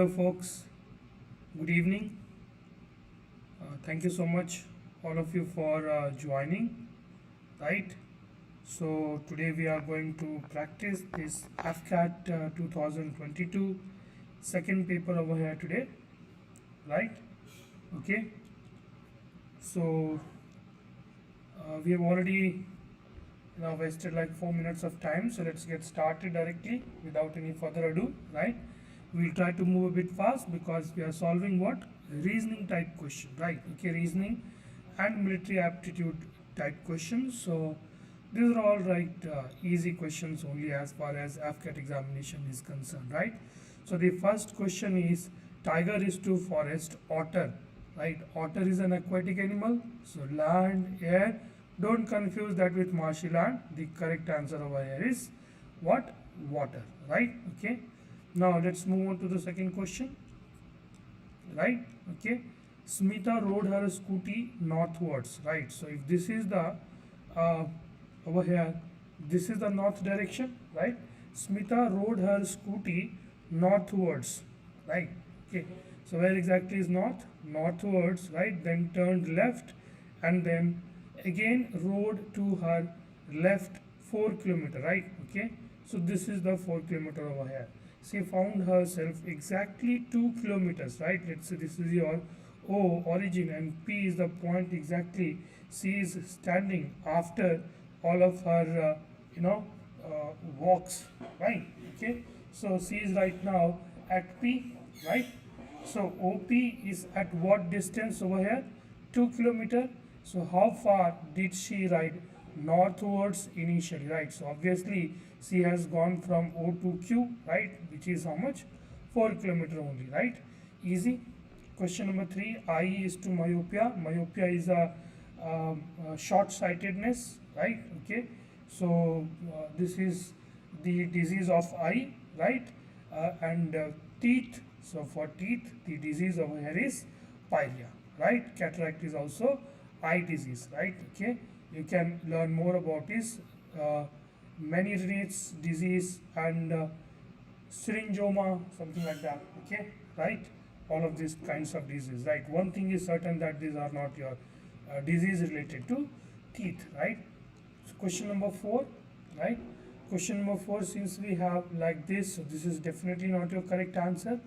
Hello folks, good evening. Thank you so much all of you for joining, right? So today we are going to practice this AFCAT 2022 second paper over here today, right? Okay. So we have already wasted like 4 minutes of time, so let's get started directly without any further ado, right? We'll try to move a bit fast because we are solving what? Reasoning type question, right? Okay, reasoning and military aptitude type questions. So these are all easy questions only as far as AFCAT examination is concerned, right? So the first question is tiger is to forest, otter, right? Otter is an aquatic animal, so land, air. Don't confuse that with marshy land. The correct answer over here is what? Water, right? Okay. Now let's move on to the second question, right? Okay. Smita rode her scooty northwards, right? So if this is the uh, over here, this is the north direction, right? Smita rode her scooty northwards, right? Okay. So where exactly is north? Northwards, right? Then turned left and then again rode to her left 4 kilometer, right? Okay. So this is the 4 kilometer over here. She found herself exactly 2 kilometers, right? Let's say this is your O origin and P is the point exactly. She is standing after all of her, walks, right? Okay. So she is right now at P, right? So OP is at what distance over here? 2 kilometer. So how far did she ride northwards initially, right? So obviously she has gone from O to Q, right? Which is how much? 4 kilometer only, right? Easy. Question number 3. I is to myopia. Myopia is a short-sightedness, right? Okay. So this is the disease of eye, right? And teeth. So for teeth, the disease over here is pyria, right? Cataract is also eye disease, right? Okay. You can learn more about this Meniere's disease and syringoma, something like that. Okay, right? All of these kinds of diseases, right? One thing is certain that these are not your disease related to teeth, right? So question number 4, right? Question number 4, since we have like this, so this is definitely not your correct answer,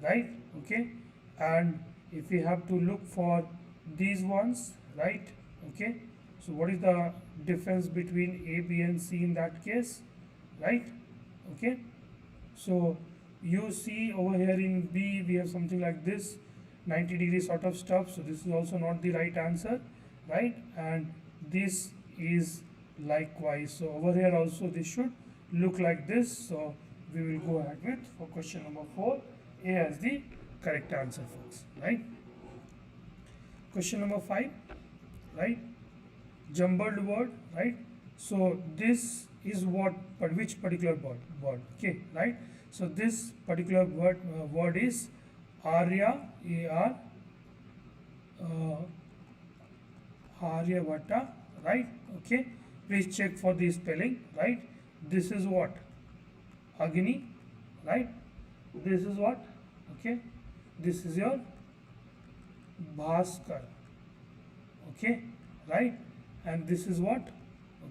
right? Okay, and if we have to look for these ones, right? Okay, so what is the difference between A, B and C in that case, right? Okay, so you see over here in B we have something like this 90-degree sort of stuff, so this is also not the right answer, right? And this is likewise, so over here also this should look like this, so we will go ahead with for question number 4, A as the correct answer, folks, right? Question number 5, right? Jumbled word, right? So this is what, but which particular word, okay, right? So this particular word is Arya, A-R, Aryabhatta, right? Okay, please check for the spelling, right? This is what? Agni, right? This is what? Okay, this is your Bhaskar, okay, right? And this is what?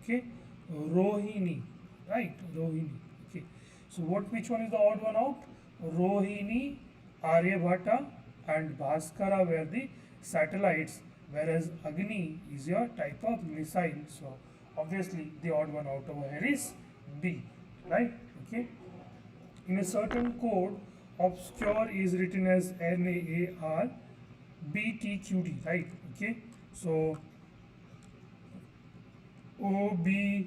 Okay, Rohini, right? Rohini, okay. So which one is the odd one out? Rohini, Aryabhatta and Bhaskara were the satellites, whereas Agni is your type of missile. So obviously the odd one out over here is B, right? Okay. In a certain code, obscure is written as NAAR BTQD, right? Okay. So OBSCURE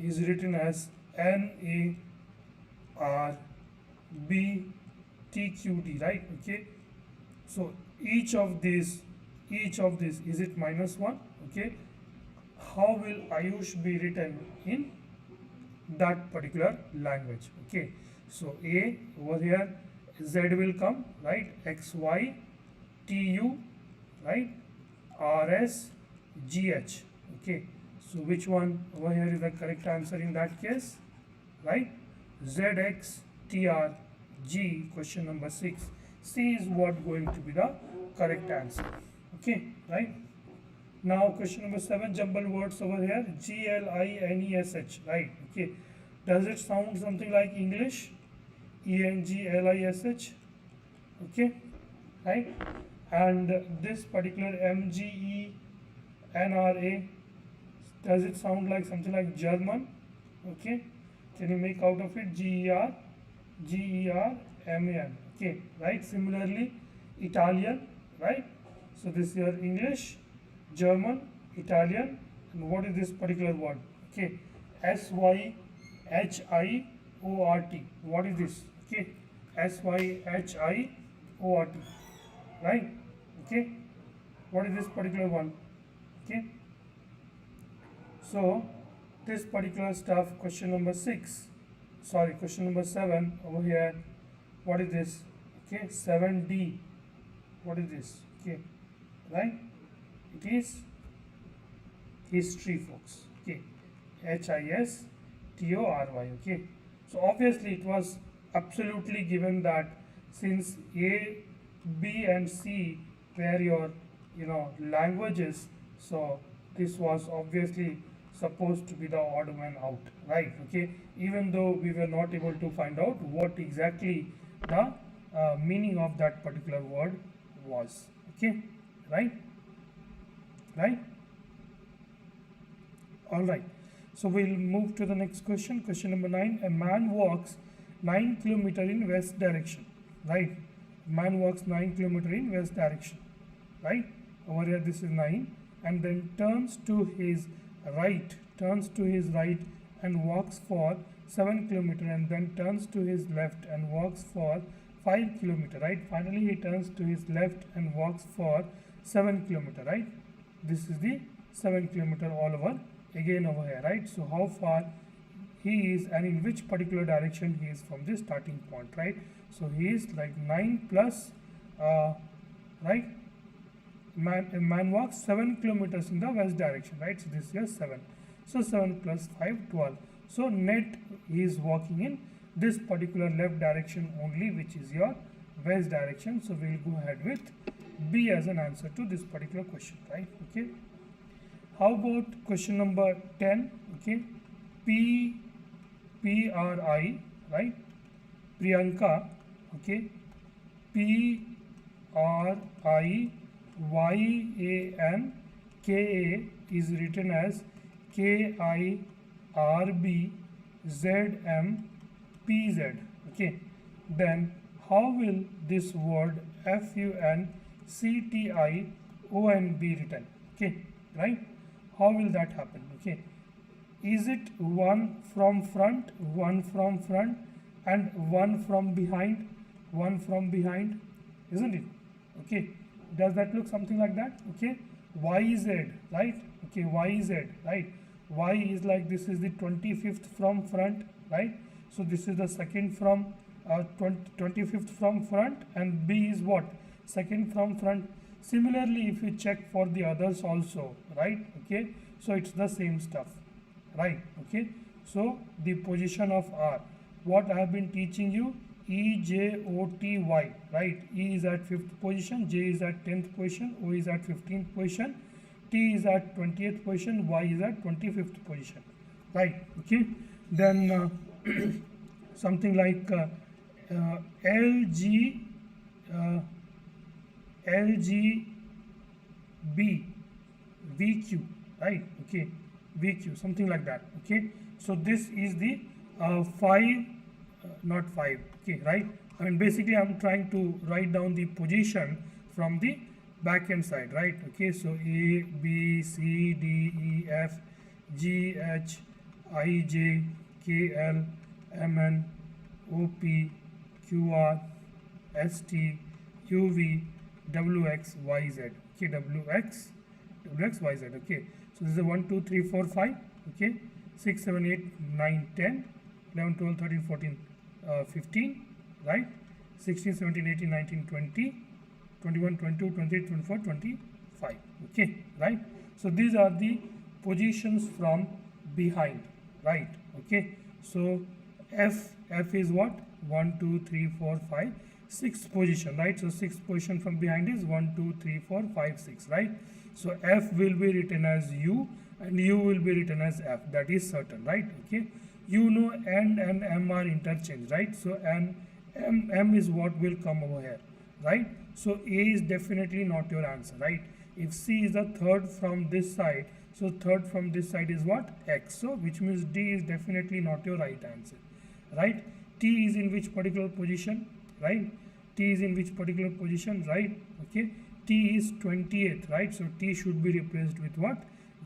is written as NARBTQD, right? Okay. So each of these is it -1? Okay. How will Ayush be written in that particular language? Okay. So A over here, Z will come, right? XY TU, right? RS GH. Okay, so which one over here is the correct answer in that case, right? ZX TR, G, question number 6. C is what going to be the correct answer. Okay, right? Now question number 7, jumbled words over here. Glinesh, right? Okay. Does it sound something like English? English, okay, right? And this particular MGENRA, does it sound like something like German? Okay, can you make out of it? GERMAN, okay, right? Similarly, Italian, right? So this is your English, German, Italian, and what is this particular word? Okay, SYHIORT. What is this? Okay, SYHIORT, right? Okay, what is this particular one? Okay, so this particular stuff, question number 7 over here. What is this? Okay, 7D. What is this? Okay, right? It is history, folks. Okay, HISTORY. Okay, so obviously it was absolutely given that since A, B, and C were your languages, so this was obviously supposed to be the odd man out, right? Okay, even though we were not able to find out what exactly the meaning of that particular word was. Okay, right? All right, so we'll move to the next question. Question number 9. A man walks 9 kilometers in west direction, right? Man walks 9 kilometers in west direction, right? Over here this is 9, and then turns to his right and walks for 7 kilometers, and then turns to his left and walks for 5 kilometers, right? Finally he turns to his left and walks for 7 kilometers, right? This is the 7 kilometers all over again over here, right? So how far he is and in which particular direction he is from the starting point, right? So he is like 9 plus right, a man walks 7 kilometers in the west direction, right? So this is 7, so 7 plus 5, 12. So net he is walking in this particular left direction only, which is your west direction. So we will go ahead with B as an answer to this particular question, right? Okay, how about question number 10? Okay, PRI, right? Priyanka, okay, PRIYANKA is written as KIRBZMPZ. Okay, then how will this word FUNCTION be written? Okay, right? How will that happen? Okay, is it one from front, and one from behind, isn't it? Okay, does that look something like that? Okay, YZ, right? Okay, YZ, right? Y is like, this is the 25th from front, right? So this is the second from 25th from front, and B is what? Second from front. Similarly, if you check for the others also, right? Okay, so it's the same stuff, right? Okay, so the position of R, what I have been teaching you, EJOTY, right? E is at 5th position, J is at 10th position, O is at 15th position, T is at 20th position, Y is at 25th position, right? Okay, then something like LGB VQ, right? Okay, VQ, something like that. Okay, so this is the 5, not 5, okay, right? I mean, basically I'm trying to write down the position from the back end side, right? Okay, so A, B, C, D, E, F, G, H, I, J, K, L, M, N, O, P, Q, R, S, T, U, V, W, X, Y, Z. Okay, W, X, Y, Z. Okay, so this is 1, 2, 3, 4, 5. Okay, 6, 7, 8, 9, 10, 11, 12, 13, 14, 15, right? 16, 17, 18, 19, 20, 21, 22, 23, 24, 25. Okay, right? So these are the positions from behind, right? Okay, so F is what? 1, 2, 3, 4, 5, 6th position, right? So 6th position from behind is 1, 2, 3, 4, 5, 6, right? So F will be written as U and U will be written as F. That is certain, right? Okay. You know N and M are interchanged, right? So M is what will come over here, right? So A is definitely not your answer, right? If C is the third from this side, so third from this side is what? X. So which means D is definitely not your right answer, right? T is in which particular position, right? T is in which particular position, right? Okay. T is 28th, right? So T should be replaced with what?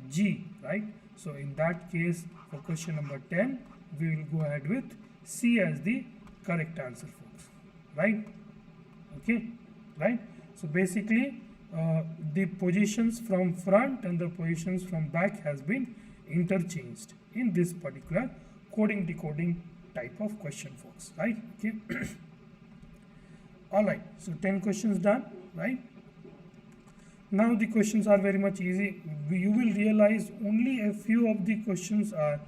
G, right? So in that case, for question number 10, we will go ahead with C as the correct answer, folks, right? Okay, right? So basically, the positions from front and the positions from back has been interchanged in this particular coding decoding type of question, folks, right? Okay. All right, so 10 questions done, right? Now the questions are very much easy. You will realize only a few of the questions are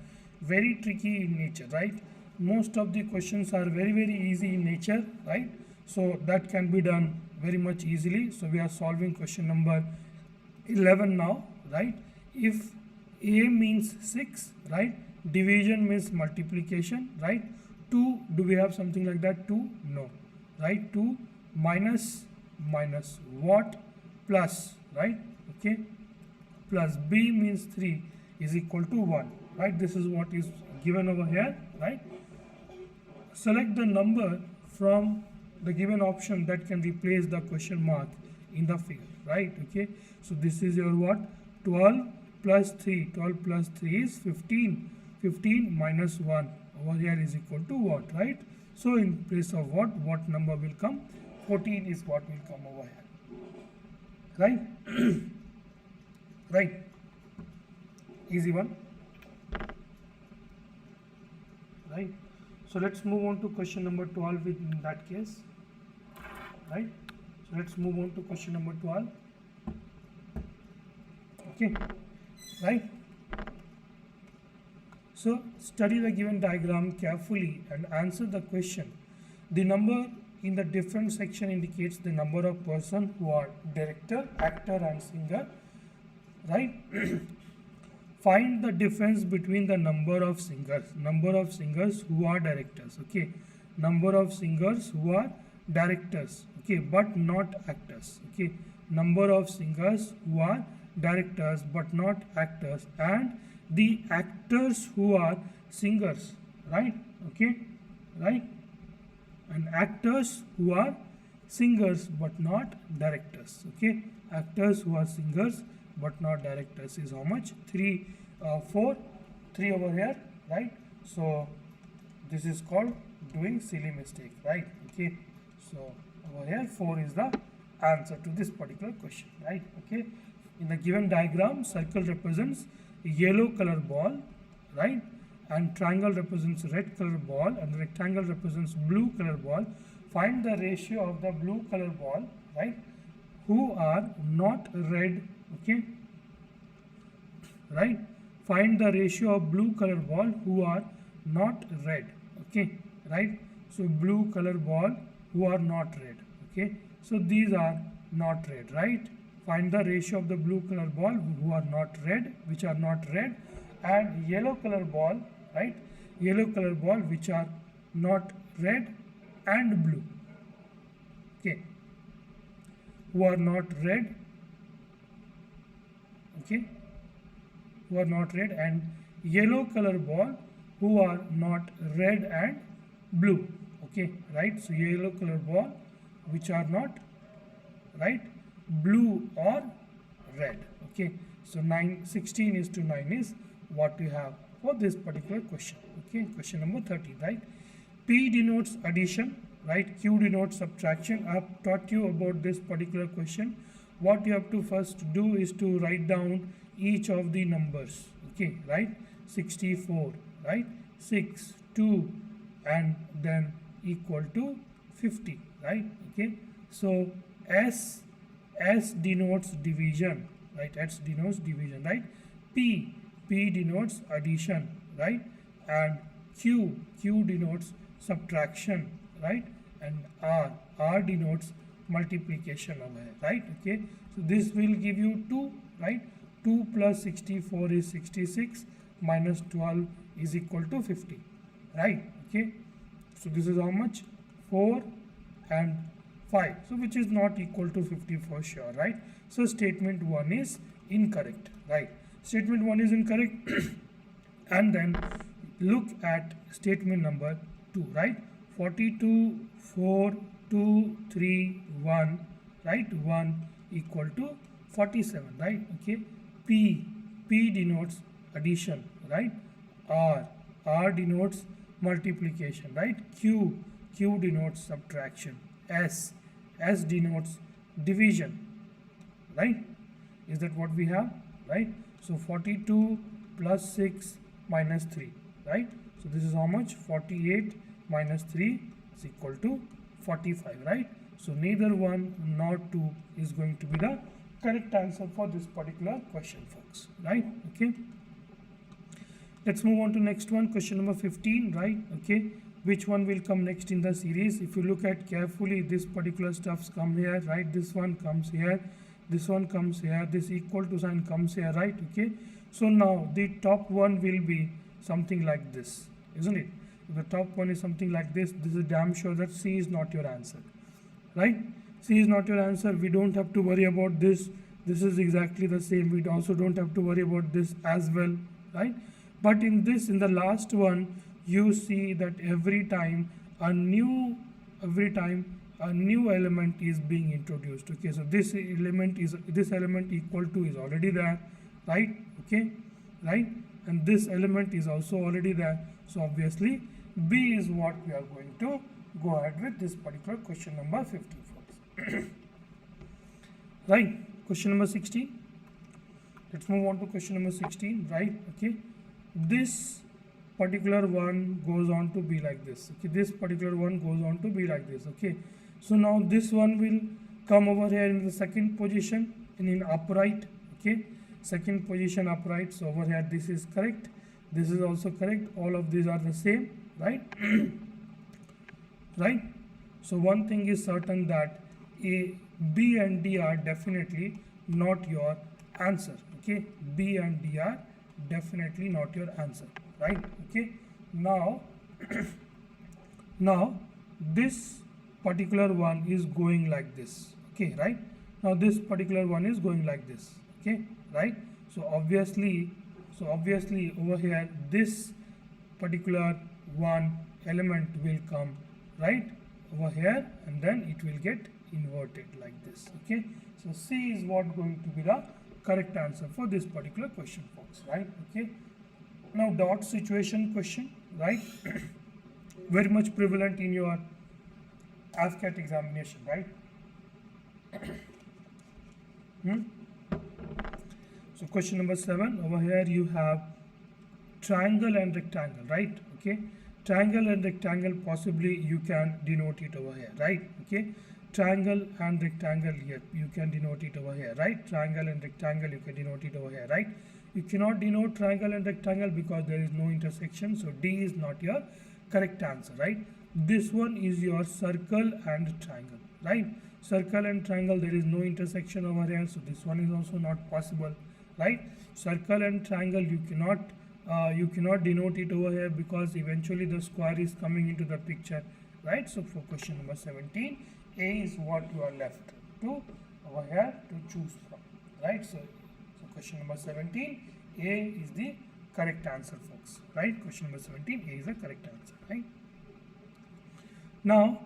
very tricky in nature, right? Most of the questions are very easy in nature, right? So that can be done very much easily. So we are solving question number 11 now, right? If A means 6, right? Division means multiplication, right? 2, do we have something like that? 2? No, right? 2 minus what plus, right? Okay, plus B means 3 is equal to 1, right? This is what is given over here, right? Select the number from the given option that can replace the question mark in the figure, right? Okay, so this is your what? 12 plus 3. 12 plus 3 is 15. 15 minus 1 over here is equal to what, right? So in place of what number will come? 14 is what will come over here, right? Right, easy one, right? So let's move on to question number 12 in that case, right? So let's move on to question number 12. Okay, right? So study the given diagram carefully and answer the question. The number in the different section indicates the number of persons who are director, actor and singer, right? Find the difference between the number of singers who are directors, okay? Number of singers who are directors, okay, but not actors, okay? Number of singers who are directors but not actors, and the actors who are singers, right? Okay, right? And actors who are singers but not directors, okay? Actors who are singers but not directors is how much? 3, 4, 3 over here, right? So this is called doing silly mistake, right? Okay, so over here 4 is the answer to this particular question, right? Okay, in the given diagram, circle represents yellow color ball, right? And triangle represents red color ball and rectangle represents blue color ball. Find the ratio of the blue color ball, right, who are not red, okay, right? Find the ratio of blue color ball who are not red, okay, right? So blue color ball who are not red, okay, so these are not red, right? Find the ratio of the blue color ball who are not red, which are not red, and yellow color ball, right? Yellow color ball which are not red and blue, okay, who are not red, okay, who are not red, and yellow color ball who are not red and blue, okay, right? So yellow color ball which are not, right, blue or red, okay. So 16 is to 9 is what we have for this particular question, okay. Question number 13, right? P denotes addition, right? Q denotes subtraction. I have taught you about this particular question. What you have to first do is to write down each of the numbers, okay, right? 64, right? 6, 2 and then equal to 50, right? Okay, so S denotes division, right? S denotes division, right? P denotes addition, right? And Q denotes subtraction, right? And R denotes multiplication over here, right? Okay, so this will give you 2, right? 2 plus 64 is 66, minus 12 is equal to 50, right? Okay, so this is how much? 4 and 5, so which is not equal to 50 for sure, right? So statement 1 is incorrect, right? Statement 1 is incorrect. And then look at statement number 2, right? 42, 4, 2, 3, 1, right? 1 equal to 47, right? Okay, P denotes addition, right? R denotes multiplication, right? Q denotes subtraction. S denotes division, right? Is that what we have, right? So 42 plus 6 minus 3, right? So this is how much? 48 minus 3 is equal to 45, right? So neither 1 nor 2 is going to be the correct answer for this particular question, folks, right? Okay, let's move on to next one, question number 15, right? Okay, which one will come next in the series? If you look at carefully, this particular stuffs come here, right? This one comes here, this one comes here, this equal to sign comes here, right? Okay, so now the top one will be something like this, isn't it? If the top one is something like this is damn sure that C is not your answer, right? C is not your answer. We don't have to worry about this. This is exactly the same. We also don't have to worry about this as well, right? But in the last one, you see that every time a new element is being introduced. Okay, so this element equal to is already there, right? Okay, right? And this element is also already there. So obviously B is what we are going to go ahead with this particular question number 54. Right, question number 16. Let's move on to question number 16, right? Okay, this particular one goes on to be like this. Okay, this particular one goes on to be like this. Okay, so now this one will come over here in the second position and in upright. Okay, second position upright. So over here this is correct, this is also correct, all of these are the same, right? Right, so one thing is certain that A, B and D are definitely not your answer. Okay, B and D are definitely not your answer, right? Okay, now now this particular one is going like this. Okay, right? Now this particular one is going like this. Okay, right? So obviously over here this particular one element will come right over here, and then it will get inverted like this. Okay, so C is what going to be the correct answer for this particular question, folks, right? Okay, now dot situation question, right? Very much prevalent in your AFCAT examination, right? So question number 7, over here you have triangle and rectangle, right? Okay, triangle and rectangle, possibly you can denote it over here, right? Okay, triangle and rectangle, here you can denote it over here, right? Triangle and rectangle, you can denote it over here, right? You cannot denote triangle and rectangle because there is no intersection, so D is not your correct answer, right? This one is your circle and triangle, right? Circle and triangle, there is no intersection over here, so this one is also not possible, right? Circle and triangle, you cannot denote it over here because eventually the square is coming into the picture, right? So for question number 17, A is what you are left to over here to choose from, right? So question number 17, A is the correct answer, folks, right? Question number 17, A is the correct answer, right? Now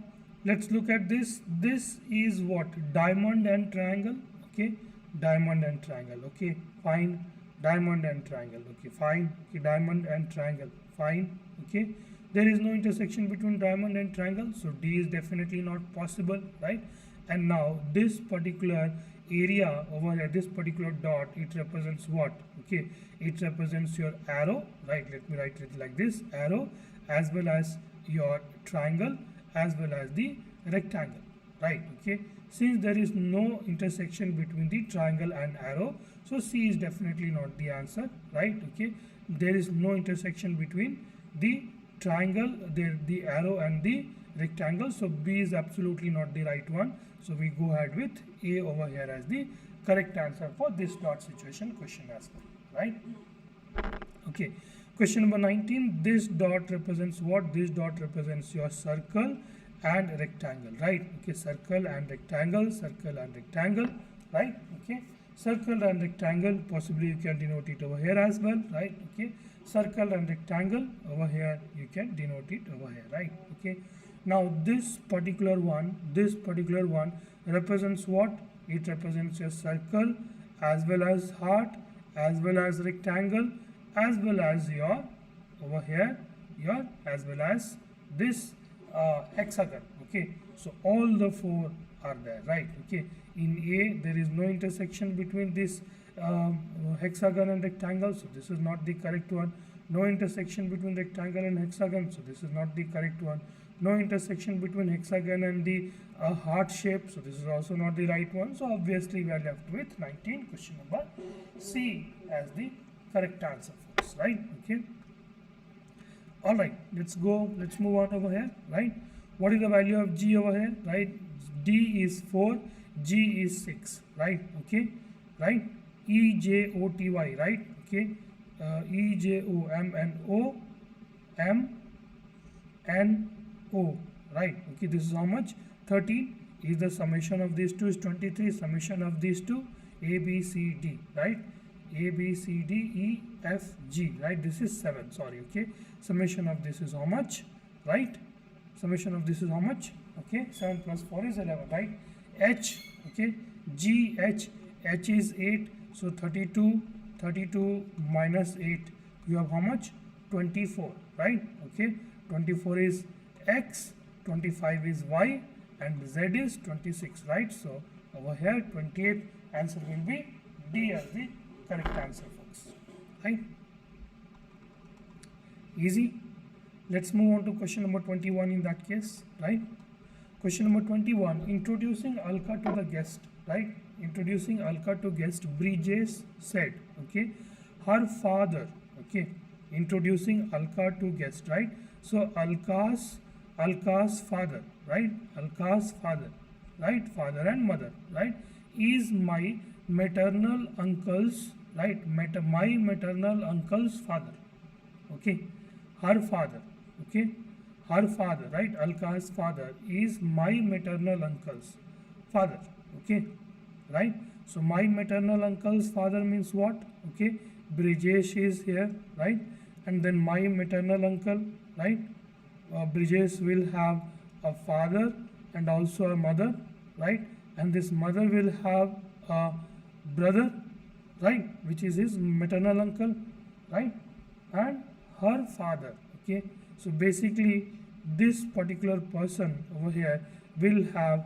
let's look at this. This is what? Diamond and triangle. Okay, diamond and triangle. Okay, fine. Diamond and triangle. Okay, fine. Okay, diamond and triangle. Fine. Okay, there is no intersection between diamond and triangle, so D is definitely not possible, right? And now this particular area over here, this particular dot, it represents what? Okay, it represents your arrow, right? Let me write it like this: arrow, as well as your triangle, as well as the rectangle, right? Okay, since there is no intersection between the triangle and arrow, so C is definitely not the answer, right? Okay, there is no intersection between the triangle, the arrow and the rectangle. So B is absolutely not the right one. So we go ahead with A over here as the correct answer for this dot situation question as well, right? Okay, question number 19. This dot represents what? This dot represents your circle and rectangle, right? Okay, circle and rectangle, right? Okay, circle and rectangle, possibly you can denote it over here as well, right? Okay, circle and rectangle over here, you can denote it over here, right? Okay, now this particular one represents what? It represents your circle as well as heart as well as rectangle as well as your over here your as well as this hexagon. Okay, so all the four are there, right? Okay, in A there is no intersection between this hexagon and rectangle, so this is not the correct one. No intersection between rectangle and hexagon, so this is not the correct one. No intersection between hexagon and the heart shape, so this is also not the right one. So obviously we are left with 19, question number C as the correct answer for us, right? Okay, all right, let's move on over here, right? What is the value of G over here, right? D is 4, G is 6, right? Okay, right? E J O T Y, right? Okay, E J O M N O, right? Okay, this is how much? 13 is the summation of these two is 23, summation of these two A B C D, right? A B C D E F G, right? This is 7, sorry. Okay, summation of this is how much, right? Summation of this is how much? Okay, 7 plus 4 is 11, right? H, okay, G H, H is 8, so 32 minus 8, you have how much? 24, right? Okay, 24 is X, 25 is Y, and Z is 26, right? So over here 28, answer will be D as the correct answer, folks, right? Easy. Let's move on to question number 21 in that case, right? Question number 21, introducing Alka to the guest, right? Introducing Alka to guest, Bridges said, okay, her father, okay, introducing Alka to guest, right? So Alka's father, right? Alka's father, right? Father and mother, right? Is my maternal uncle's, right? My maternal uncle's father, okay? Her father, okay? Her father, right? Alka's father is my maternal uncle's father, okay? Right? So my maternal uncle's father means what? Okay, Brijesh is here, right? And then my maternal uncle, right? Brijesh will have a father and also a mother, right? And this mother will have a brother, right? Which is his maternal uncle, right? And her father, okay? So basically this particular person over here will have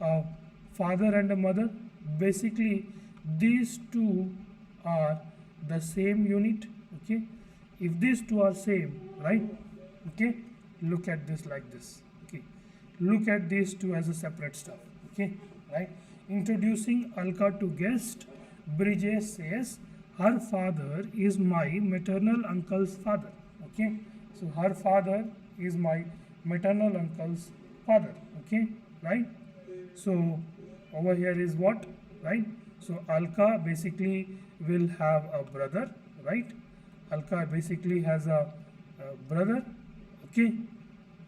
a father and a mother. Basically these two are the same unit, okay? If these two are same, right? Okay, look at this like this, okay? Look at these two as a separate stuff, okay? Right? Introducing Alka to guest, Bridges says her father is my maternal uncle's father, okay? So her father is my maternal uncle's father, okay? Right? So over here is what, right? So Alka basically will have a brother, right? Alka basically has a brother, okay,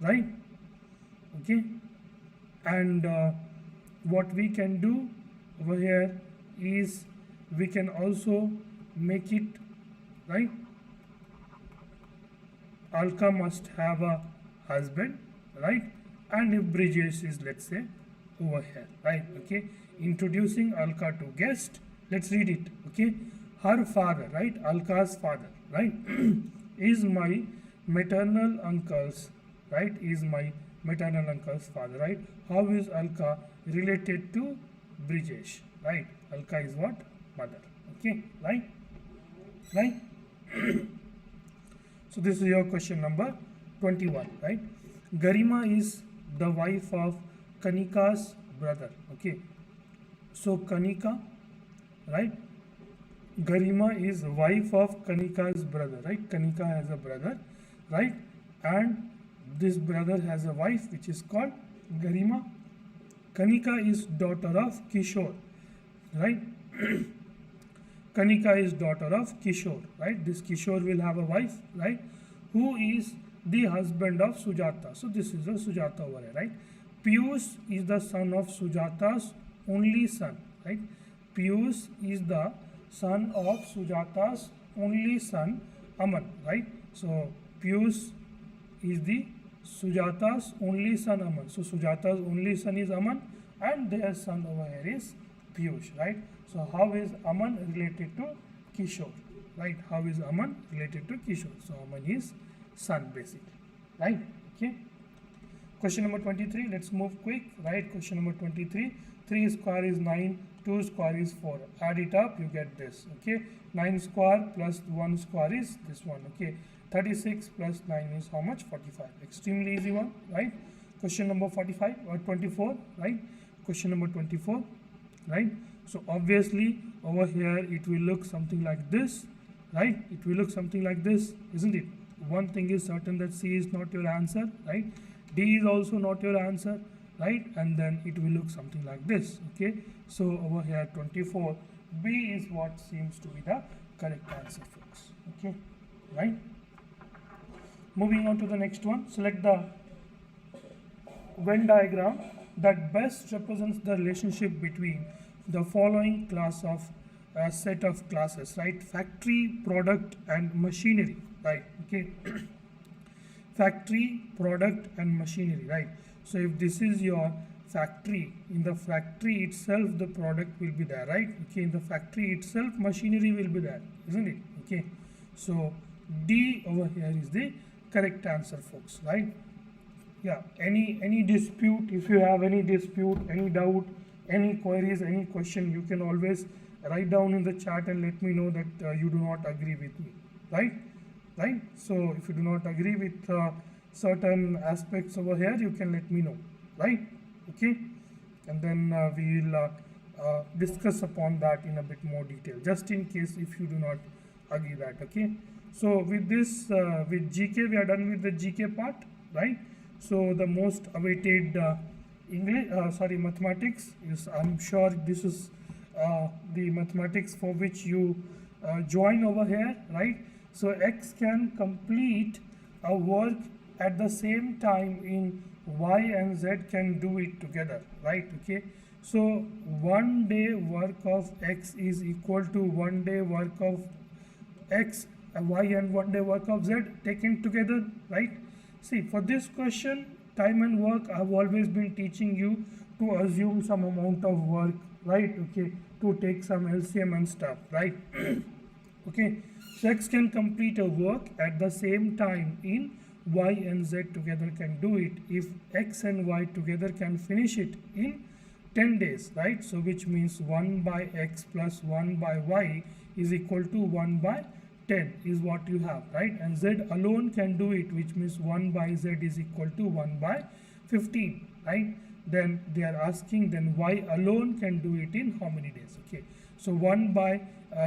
right? Okay, and what we can do over here is we can also make it, right? Alka must have a husband, right? And if Bridges is, let's say, over here, right? Okay, introducing Alka to guest, let's read it, okay? Her father, right? Alka's father, right? is my maternal uncle's, right? Is my maternal uncle's father, right? How is Alka related to Bridges, right? Alka is what? Mother, okay, right? Right? So this is your question number 21, right? Garima is the wife of Kanika's brother, okay? So Kanika, right? Garima is wife of Kanika's brother, right? Kanika has a brother, right? and this brother has a wife which is called Garima. Kanika is daughter of Kishore, right? Kanika is daughter of Kishore, right? This Kishore will have a wife, right? Who is the husband of Sujata. So this is a Sujata over here, right? Piyush is the son of Sujata's only son, right? Piyush is the son of Sujata's only son, Aman, right? So Piyush is the Sujata's only son, Aman. So Sujata's only son is Aman, and their son over here is Piyush, right? So how is Aman related to Kishore, right? How is Aman related to Kishore? So Aman is son basically, right? Okay. Question number 23. Let's move quick, right? Question number 23. 3 square is 9. 2 square is 4. Add it up, you get this. Okay. 9 square plus 1 square is this one. Okay. 36 plus 9 is how much? 45. Extremely easy one, right? Question number 45 or 24, right? Question number 24, right? So obviously over here it will look something like this, right? It will look something like this, isn't it? One thing is certain, that C is not your answer, right? D is also not your answer, right? And then it will look something like this, okay? So over here 24, B is what seems to be the correct answer, folks, okay? Right? Moving on to the next one, select the Venn diagram that best represents the relationship between the following class of set of classes, right? Factory, product and machinery, right? Okay. Factory, product and machinery, right? So if this is your factory, in the factory itself the product will be there, right? Okay, in the factory itself machinery will be there, isn't it? Okay, so D over here is the correct answer, folks, right? Yeah, any dispute, if you have any dispute, any doubt, any queries, any question, you can always write down in the chat and let me know that you do not agree with me, right? Right? So if you do not agree with certain aspects over here, you can let me know, right? Okay, and then we will discuss upon that in a bit more detail, just in case if you do not agree that. Okay, so with this with GK we are done with the GK part, right? So the most awaited mathematics is, I'm sure this is the mathematics for which you join over here, right? So X can complete a work at the same time in Y and Z can do it together, right? Okay, so 1 day work of X is equal to 1 day work of X, Y and 1 day work of Z taken together, right? See, for this question, time and work, I have always been teaching you to assume some amount of work, right? Okay, to take some LCM and stuff, right? Okay, so X can complete a work at the same time in Y and Z together can do it if X and Y together can finish it in 10 days, right? So which means 1 by X plus 1 by Y is equal to 1 by 10 is what you have, right? And Z alone can do it, which means 1 by Z is equal to 1 by 15, right? Then they are asking, then Y alone can do it in how many days? Okay, so 1 by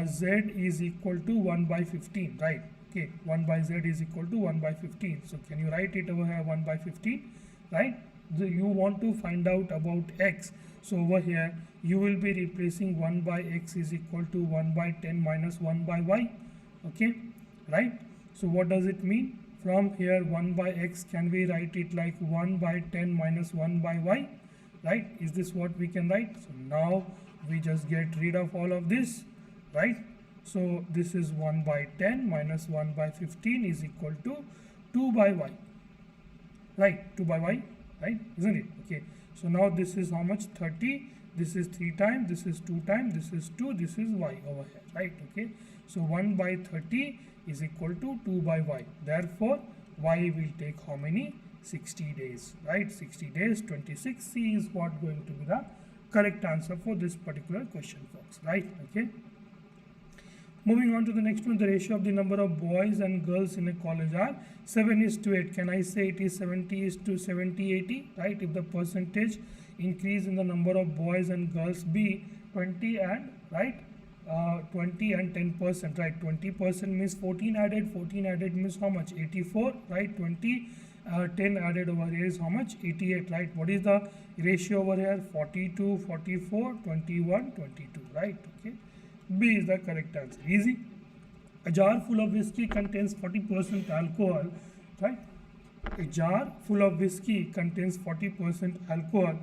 Z is equal to 1 by 15, right? Okay, 1 by Z is equal to 1 by 15. So can you write it over here 1 by 15, right? You want to find out about X. So over here you will be replacing 1 by X is equal to 1 by 10 minus 1 by Y. Okay, right? So what does it mean? From here 1 by X, can we write it like 1 by 10 minus 1 by Y, right? Is this what we can write? So now we just get rid of all of this, right? So this is 1 by 10 minus 1 by 15 is equal to 2 by Y, right? 2 by Y, right? Isn't it? Okay, so now this is how much? 30. This is 3 times, this is 2 times, this is 2, this is Y over here, right? Okay, so 1 by 30 is equal to 2 by Y. Therefore, Y will take how many? 60 days, right? 60 days, 26. C is what going to be the correct answer for this particular question, folks, right? Okay. Moving on to the next one, the ratio of the number of boys and girls in a college are 7:8. Can I say it is 70:70:80, right? If the percentage increase in the number of boys and girls be 20 and, right, 20 and 10%, right? 20% means 14 added, 14 added means how much? 84, right? 20, 10 added over here is how much? 88, right? What is the ratio over here? 42, 44, 21, 22, right? Okay. B is the correct answer. Easy. A jar full of whiskey contains 40% alcohol, right? A jar full of whiskey contains 40% alcohol,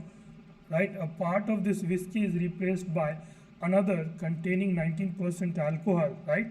right? A part of this whiskey is replaced by another containing 19% alcohol, right?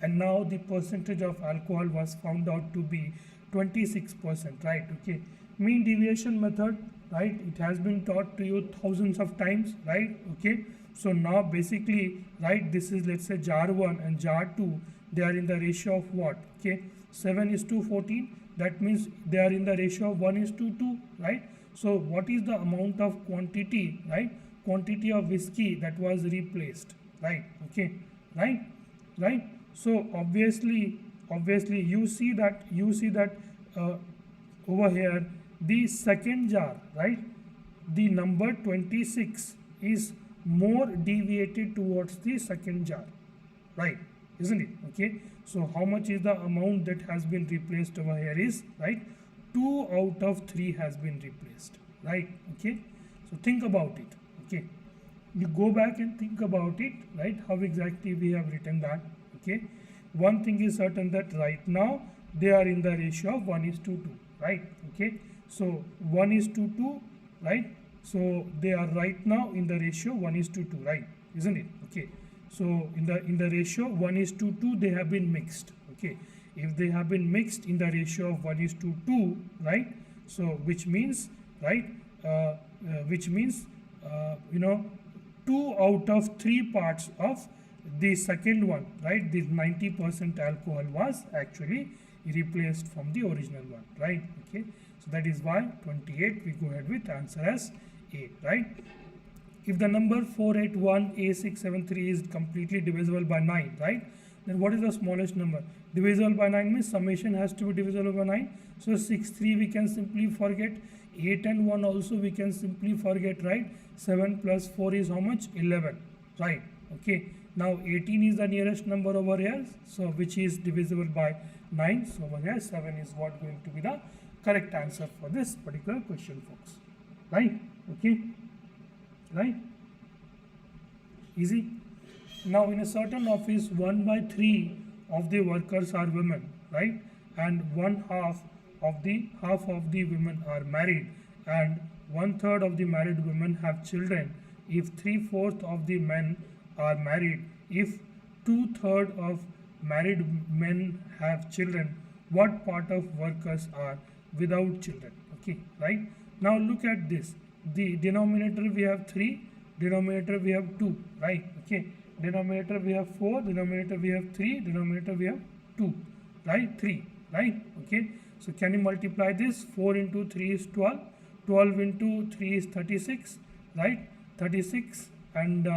And now the percentage of alcohol was found out to be 26%, right? Okay. Mean deviation method, right? It has been taught to you thousands of times, right? Okay. So now basically, right, this is, let's say, jar 1 and jar 2, they are in the ratio of what? Okay. 7:14. That means they are in the ratio of 1:2, right? So what is the amount of quantity, right? Quantity of whiskey that was replaced, right? Okay. Right. So obviously you see that over here, the second jar, right, the number 26 is more deviated towards the second jar, right, isn't it? Okay. So how much is the amount that has been replaced over here is, right, 2 out of 3 has been replaced, right? Okay. So think about it. Okay. You go back and think about it, right, how exactly we have written that. Okay. One thing is certain, that right now they are in the ratio of 1:2, right? Okay. So 1:2, right? So they are right now in the ratio 1:2, right? Isn't it? Okay. So in the ratio 1:2, they have been mixed. Okay. If they have been mixed in the ratio of 1:2, right? So which means, right? You know, 2 out of 3 parts of the second one, right? This 90% alcohol was actually replaced from the original one, right? Okay. So that is why 28 we go ahead with answer as A, right? If the number 481A673 is completely divisible by 9, right? Then what is the smallest number? Divisible by 9 means summation has to be divisible by 9. So 6, 3 we can simply forget. 8 and 1 also we can simply forget, right? 7 plus 4 is how much? 11, right? Okay. Now 18 is the nearest number over here, so which is divisible by 9. So over here 7 is what going to be the correct answer for this particular question, folks. Right? Okay. Right? Easy. Now in a certain office, 1/3 of the workers are women, right? And half of the women are married, and 1/3 of the married women have children. If 3/4 of the men are married, if 2/3 of married men have children, what part of workers are without children? Okay, right? Now look at this. The denominator we have 3, denominator we have 2, right? Okay, denominator we have 4, denominator we have 3, denominator we have 2, right? 3, right? Okay, so can you multiply this? 4 into 3 is 12, 12 into 3 is 36, right? 36 and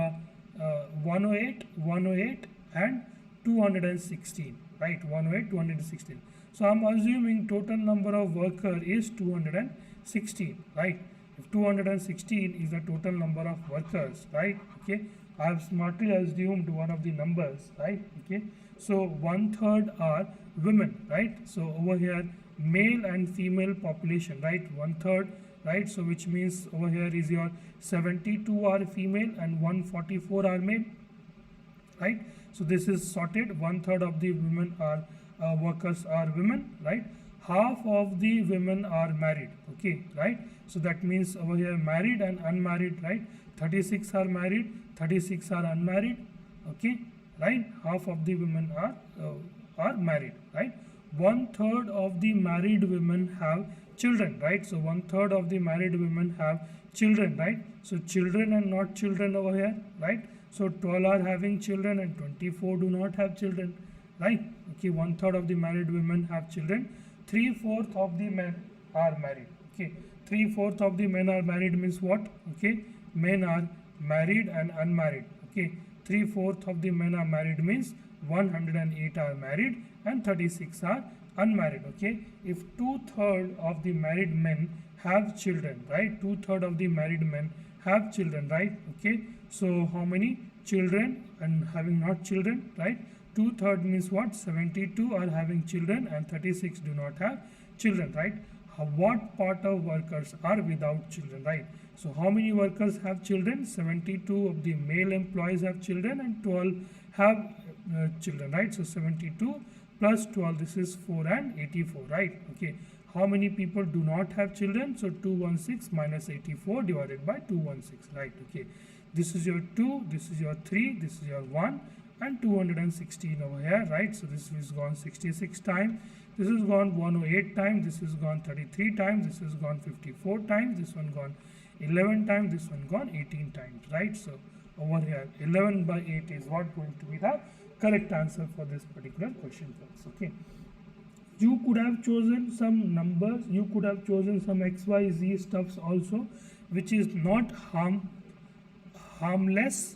108 and 216, right? 108, 216. So I'm assuming total number of worker is 216, right? If 216 is the total number of workers, right? Okay, I have smartly assumed one of the numbers, right? Okay, so 1/3 are women, right? So over here male and female population, right? 1/3, right? So which means over here is your 72 are female and 144 are male, right? So this is sorted. 1/3 of the women are workers are women, right? Half of the women are married, okay, right? So that means over here married and unmarried, right? 36 are married, 36 are unmarried, okay, right? Half of the women are married, right? 1/3 of the married women have children, right? So 1/3 of the married women have children, right? So children and not children over here, right? So 12 are having children and 24 do not have children, right? Okay, 1/3 of the married women have children. 3/4 of the men are married. Okay, 3/4 of the men are married means what? Okay, men are married and unmarried. Okay, 3/4 of the men are married means 108 are married and 36 are unmarried. Okay, if 2/3 of the married men have children, right? 2/3 of the married men have children, right? Okay, so how many? children and having not children, right? 2/3 means what? 72 are having children and 36 do not have children, right? What part of workers are without children, right? So how many workers have children? 72 of the male employees have children and 12 have children, right? So 72 plus 12, this is 4 and 84, right? Okay. How many people do not have children? So 216 minus 84 divided by 216, right? Okay. This is your 2, this is your 3, this is your 1 and 216 over here, right? So this is gone 66 times. This is gone 108 times, this is gone 33 times, this is gone 54 times, this one gone 11 times, this one gone 18 times, right? So over here 11 by 8 is what going to be the correct answer for this particular question, folks. Okay. You could have chosen some numbers, you could have chosen some XYZ stuffs also, which is not harmless,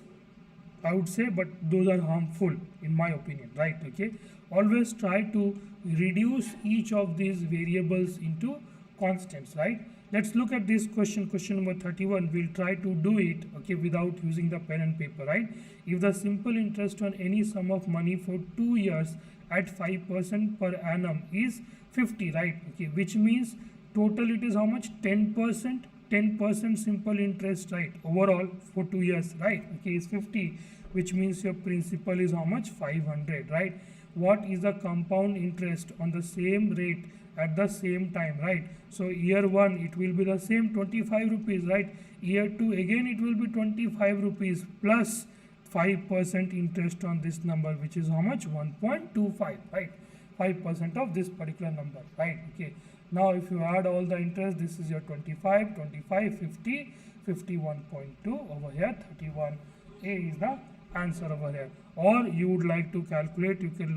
I would say, but those are harmful in my opinion, right? Okay. Always try to reduce each of these variables into constants, right? Let's look at this question number 31. We'll try to do it, okay, without using the pen and paper, right? If the simple interest on any sum of money for 2 years at 5% per annum is 50, right? Okay, which means total it is how much? 10%. 10% simple interest, right? Overall for 2 years, right? Okay, is 50, which means your principal is how much? 500, right? What is the compound interest on the same rate at the same time, right? So year 1 it will be the same 25 rupees, right? Year 2 again it will be 25 rupees plus 5% interest on this number, which is how much? 1.25, right? 5% of this particular number, right? Okay. Now if you add all the interest, this is your 25, 25, 50, 51.2 over here, 31A is the answer over here. Or you would like to calculate, you can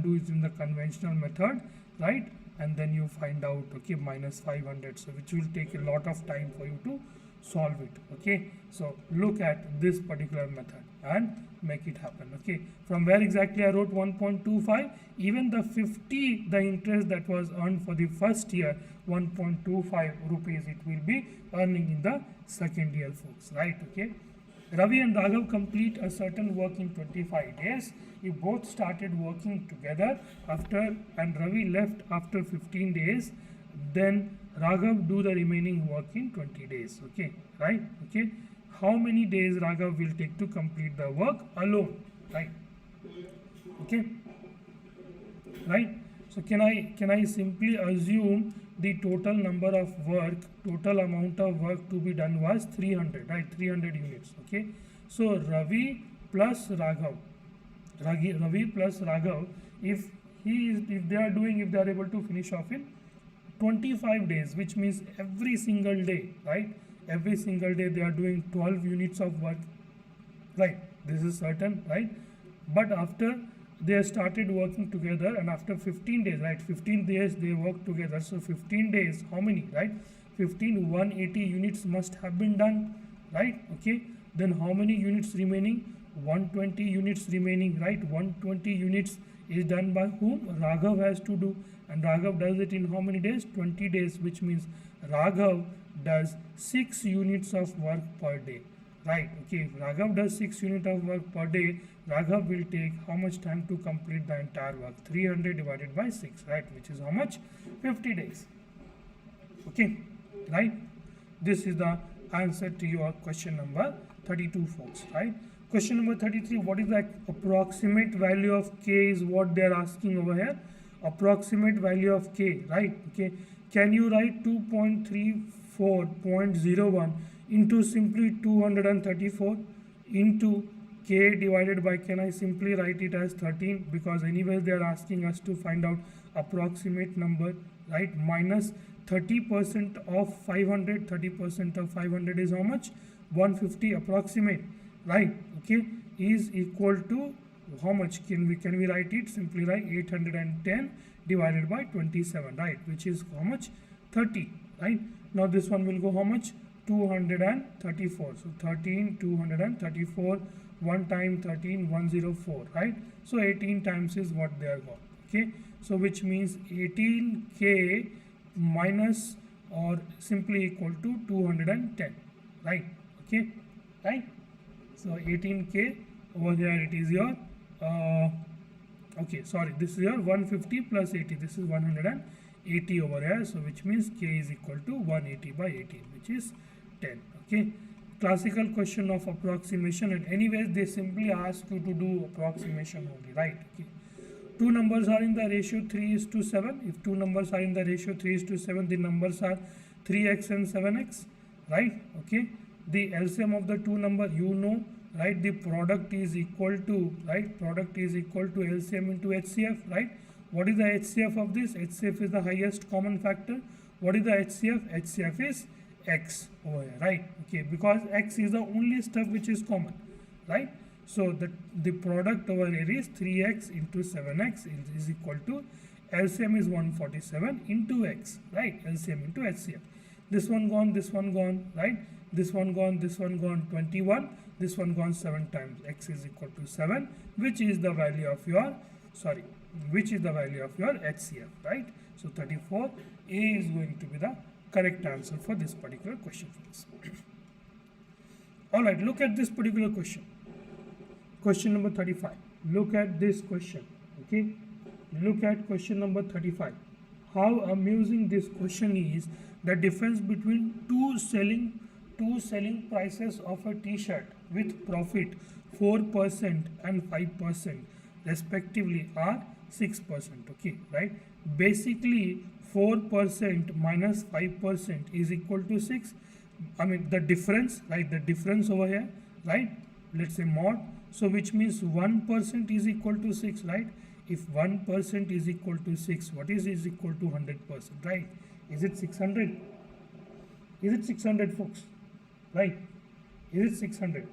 do it in the conventional method, right? And then you find out, okay, minus 500, so which will take a lot of time for you to solve it, okay? So look at this particular method and make it happen, okay? From where exactly I wrote 1.25, even the 50, the interest that was earned for the first year, 1.25 rupees it will be earning in the second year, folks, right? Okay. Ravi and Raghav complete a certain work in 25 days. If both started working together and Ravi left after 15 days, then Raghav do the remaining work in 20 days. Okay, right? Okay. How many days Raghav will take to complete the work alone? Right? Okay. Right? So can I simply assume the total number of work, total amount of work to be done was 300, right? 300 units. Okay. So Ravi plus Raghav, if they are able to finish off in 25 days, which means every single day, right? Every single day they are doing 12 units of work, right? This is certain, right? But after they started working together and after 15 days, right? 15 days they work together. So 15 days, how many, right? 180 units must have been done, right? Okay. Then how many units remaining? 120 units remaining, right? 120 units is done by whom? Raghav has to do. And Raghav does it in how many days? 20 days, which means Raghav does 6 units of work per day, right? Okay, if Raghav does 6 units of work per day, Raghav will take how much time to complete the entire work? 300 divided by 6, right? Which is how much? 50 days. Okay, right? This is the answer to your question number 32, folks, right? Question number 33, what is the approximate value of K is what they are asking over here. Approximate value of K, right? Okay, can you write 2.34.01 into simply 234 into K divided by, can I simply write it as 13, because anyway they are asking us to find out approximate number, right? Minus 30% of 500, 30% of 500 is how much? 150 approximate, right? Okay, is equal to how much? Can we write it? Simply write 810 divided by 27, right? Which is how much? 30, right? Now this one will go how much? 234. So 13, 234, 1 time 13, 104, right? So 18 times is what they are got. Okay, so which means 18K minus or simply equal to 210, right? Okay, right? So 18k over here, it is your okay, sorry, this is your 150 plus 80, this is 180 over here, so which means k is equal to 180 by 18, which is 10. Okay, classical question of approximation, and anyways they simply ask you to do approximation only, right? Okay, two numbers are in the ratio 3:7. If two numbers are in the ratio 3:7, the numbers are 3x and 7x, right? Okay, the LCM of the two number, you know, right? The product is equal to, right? Product is equal to LCM into HCF, right? What is the HCF of this? HCF is the highest common factor. What is the HCF? HCF is x over here, right? Okay, because x is the only stuff which is common, right? So the product over here is 3x into 7x is equal to LCM is 147 into x, right? LCM into HCF. This one gone, right? This one gone, 21. This one gone 7 times. X is equal to 7, which is the value of your, which is the value of your HCF, right? So 34, A is going to be the correct answer for this particular question, friends. Alright, look at this particular question. Question number 35. Look at this question. Okay, look at question number 35. How amusing this question is. The difference between two selling prices of a t-shirt with profit 4% and 5% respectively are 6%. Okay, right? Basically 4% minus 5% is equal to 6. I mean the difference, right? The difference over here, right? Let's say mod. So which means 1% is equal to 6, right? If 1% is equal to 6, what is equal to 100%, right? Is it 600? Is it 600, folks? Right? Is it 600?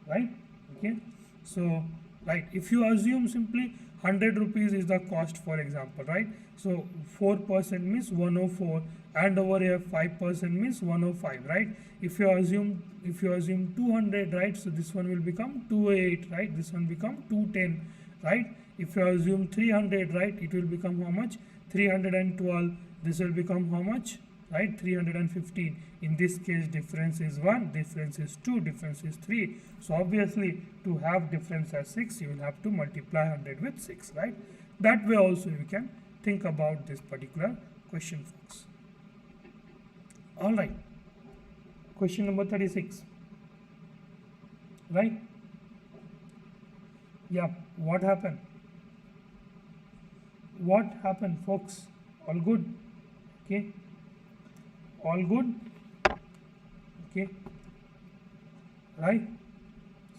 Right? Okay. So, right, if you assume simply 100 rupees is the cost, for example, right? So 4% means 104, and over here 5% means 105, right? If you assume 200, right? So this one will become 208, right? This one become 210, right? If you assume 300, right? It will become how much? 312. This will become how much? Right? 315. In this case, difference is 1, difference is 2, difference is 3. So obviously, to have difference as 6, you will have to multiply 100 with 6, right? That way also you can think about this particular question, folks. Alright. Question number 36. Right? Yeah, what happened? What happened, folks? All good? Okay. All good? Okay. Right?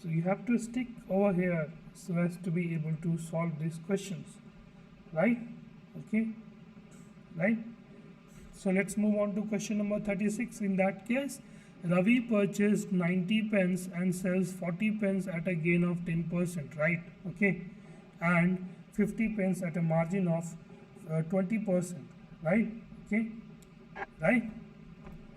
So you have to stick over here so as to be able to solve these questions. Right? Okay. Right? So let's move on to question number 36. In that case, Ravi purchased 90 pence and sells 40 pence at a gain of 10%, right? Okay. And 50 pence at a margin of 20%, right? Okay. Right?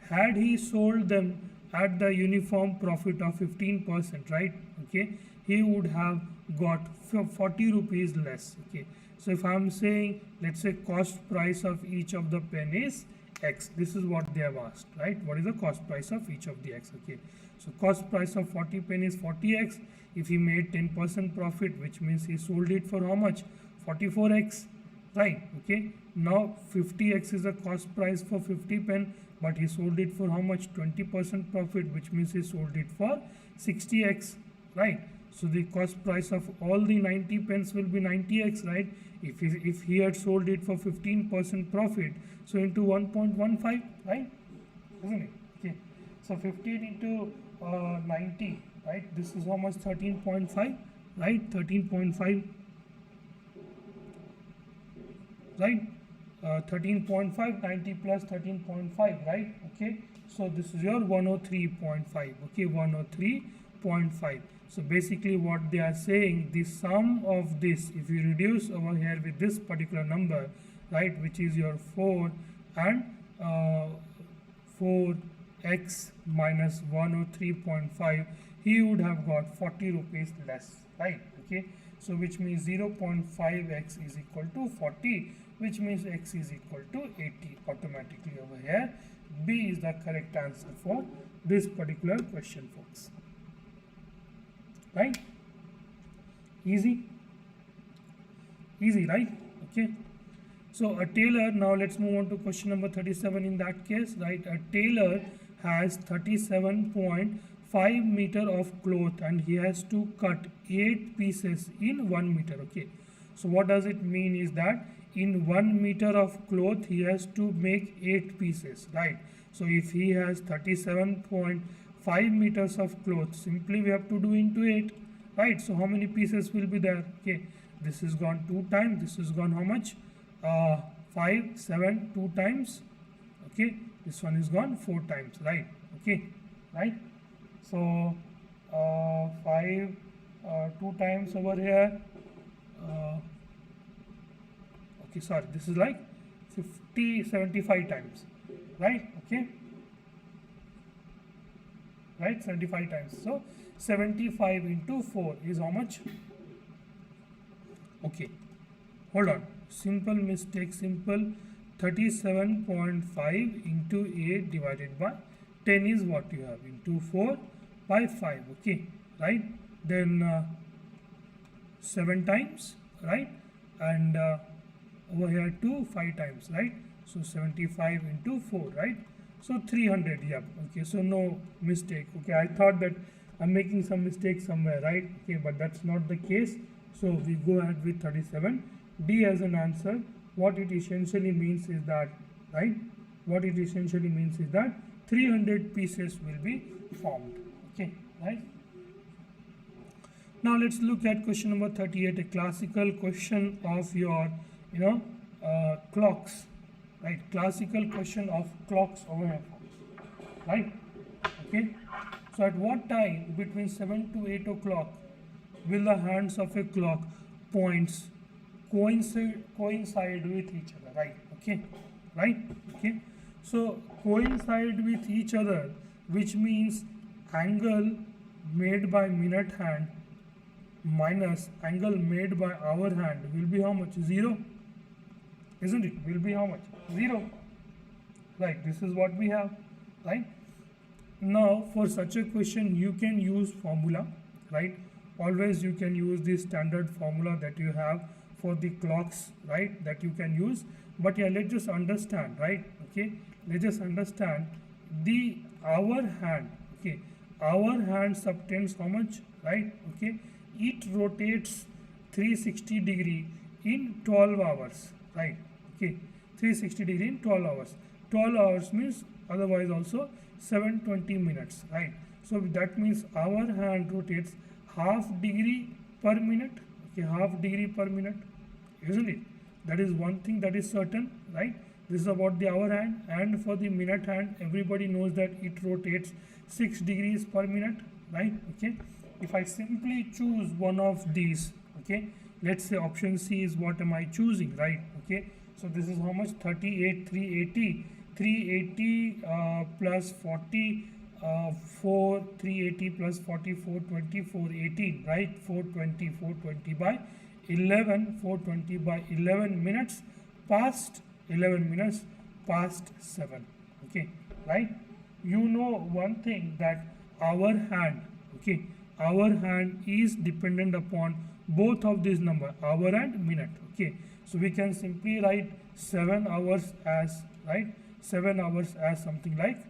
Had he sold them at the uniform profit of 15%, right? Okay, he would have got 40 rupees less. Okay, so if I am saying, let's say cost price of each of the pen is X, this is what they have asked, right? What is the cost price of each of the X? Okay, so cost price of 40 pen is 40X. If he made 10% profit, which means he sold it for how much? 44X, right? Okay, now 50X is the cost price for 50 pen, but he sold it for how much? 20% profit, which means he sold it for 60X, right? So the cost price of all the 90 pence will be 90X, right? If he had sold it for 15% profit, so into 1.15, right? Isn't it? Okay, so 15 into 90, right? This is how much? 13.5, right? 13.5, right? 13.5, 90 plus 13.5, right? Okay, so this is your 103.5. Okay, 103.5. So basically what they are saying, the sum of this, if you reduce over here with this particular number, right, which is your 4 and 4x minus 103.5, he would have got 40 rupees less, right? Okay, so which means 0.5x is equal to 40, which means x is equal to 80 automatically over here. B is the correct answer for this particular question, folks. right? Easy, easy, right? Okay. So a tailor, now let's move on to question number 37 in that case, right? A tailor has 37.5 meter of cloth and he has to cut 8 pieces in 1 meter, okay? So what does it mean is that in 1 meter of cloth he has to make 8 pieces, right? So if he has 37.5 meters of cloth, simply we have to do into 8, right? So how many pieces will be there? Okay, this is gone 2 times, this is gone how much? 5, 7, 2 times, okay, this one is gone 4 times, right? Okay, right? So 5, 2 times over here, okay, sorry, this is like 50, 75 times, right? Okay, right, 75 times. So 75 into 4 is how much? Okay, hold on, simple mistake, simple. 37.5 into 8 divided by 10 is what you have, into 4 by 5, okay, right? Then 7 times, right? And over here 2, 5 times, right? So 75 into 4, right? So 300, yeah, okay, so no mistake. Okay, I thought that I'm making some mistake somewhere, right? Okay, but that's not the case. So we go ahead with 37. D as an answer. What it essentially means is that, right? What it essentially means is that 300 pieces will be formed. Okay, right? Now let's look at question number 38, a classical question of your, clocks, right? Classical question of clocks over here, right? Okay. So at what time between 7 to 8 o'clock will the hands of a clock points coincide with each other, right? Okay, right? Okay. So coincide with each other, which means angle made by minute hand minus angle made by hour hand will be how much? 0, isn't it? Will be how much? 0, right? This is what we have, right? Now for such a question you can use formula, right? Always you can use the standard formula that you have for the clocks, right? That you can use. But yeah, let's just understand, right? Okay, let's just understand the hour hand. Okay, hour hand subtends how much, right? Okay, it rotates 360 degree in 12 hours, right? Okay, 360 degree in 12 hours. 12 hours means otherwise also 720 minutes, right? So that means our hand rotates half degree per minute, okay, half degree per minute, isn't it? That is one thing that is certain, right? This is about the hour hand. And for the minute hand, everybody knows that it rotates 6 degrees per minute, right? Okay, if I simply choose one of these, okay, let's say option C is what am I choosing, right? Okay, so this is how much? 38, 380 plus 40, 4, 380 plus 40, 420, 418, right? 420 by 11, 420 by 11 minutes past 11 minutes past 7, okay, right? You know one thing, that our hand, okay, our hand is dependent upon both of these number, hour and minute, okay? So we can simply write 7 hours as, right, 7 hours as something like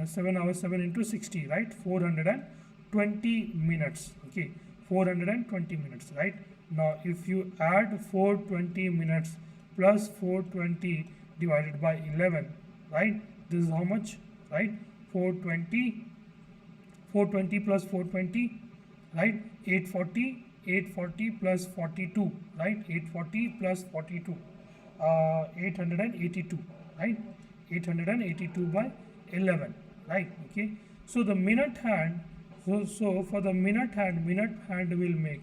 7 hours, 7 into 60, right, 420 minutes, okay, 420 minutes, right? Now if you add 420 minutes plus 420 divided by 11, right, this is how much, right? 420 plus 420, right, 840 plus 42, right, 840 plus 42, 882, right, 882 by 11, right? Okay, so the minute hand, so for the minute hand will make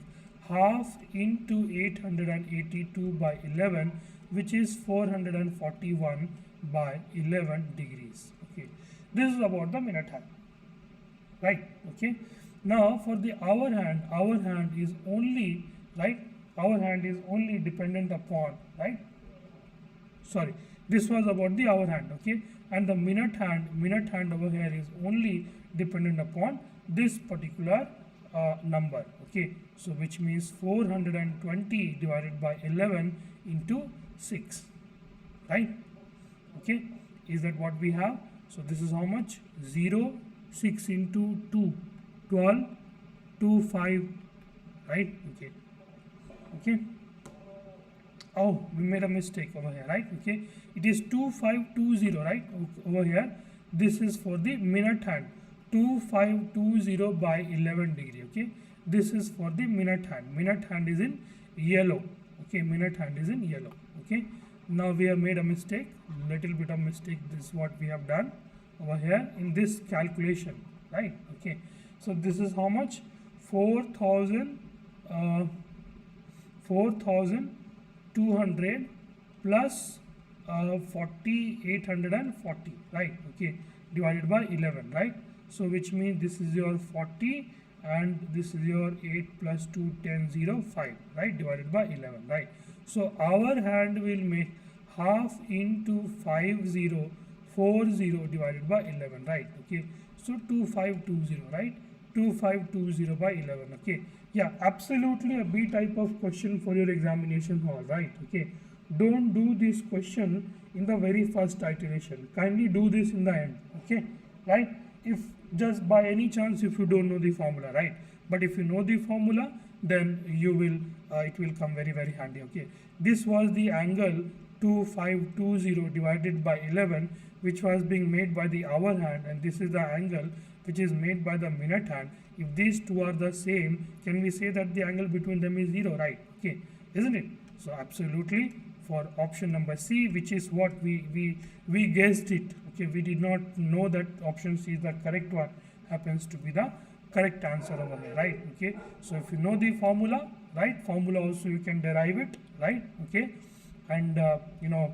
half into 882 by 11, which is 441 by 11 degrees. Okay, this is about the minute hand, right? Okay, now for the hour hand is only, right, hour hand is only dependent upon, right, sorry, this was about the hour hand, okay, and the minute hand over here is only dependent upon this particular number. Okay, so which means 420 divided by 11 into 6, right? Okay, is that what we have? So this is how much? 0, 6 into 2, 12, 2, 5, right? Okay, okay. Oh, we made a mistake over here, right? Okay, it is 2520, right? Over here, this is for the minute hand. 2520 by 11 degree. Okay, this is for the minute hand. Minute hand is in yellow. Okay, minute hand is in yellow. Okay, now we have made a mistake, little bit of mistake. This is what we have done over here in this calculation, right? Okay, so this is how much? 4,200 plus 4,840, right? Okay, divided by 11, right? So which means this is your 40 and this is your 8 plus 2, 10, 0, 5, right? Divided by 11, right? So our hand will make half into 5040 divided by 11, right? Okay, so 2520, right? 2520 by 11. Okay, yeah, absolutely a B type of question for your examination hall, right? Okay, don't do this question in the very first iteration. Kindly do this in the end. Okay, right? If just by any chance if you don't know the formula, right? But if you know the formula, then you will it will come very handy. Okay, this was the angle 2520 divided by 11, which was being made by the hour hand, and this is the angle which is made by the minute hand. If these two are the same, can we say that the angle between them is 0, right? Okay, isn't it? So absolutely for option number C, which is what we guessed it. Okay, we did not know that option C is the correct one, happens to be the correct answer over here, right? Okay, so if you know the formula, right, formula also you can derive it, right? Okay, and you know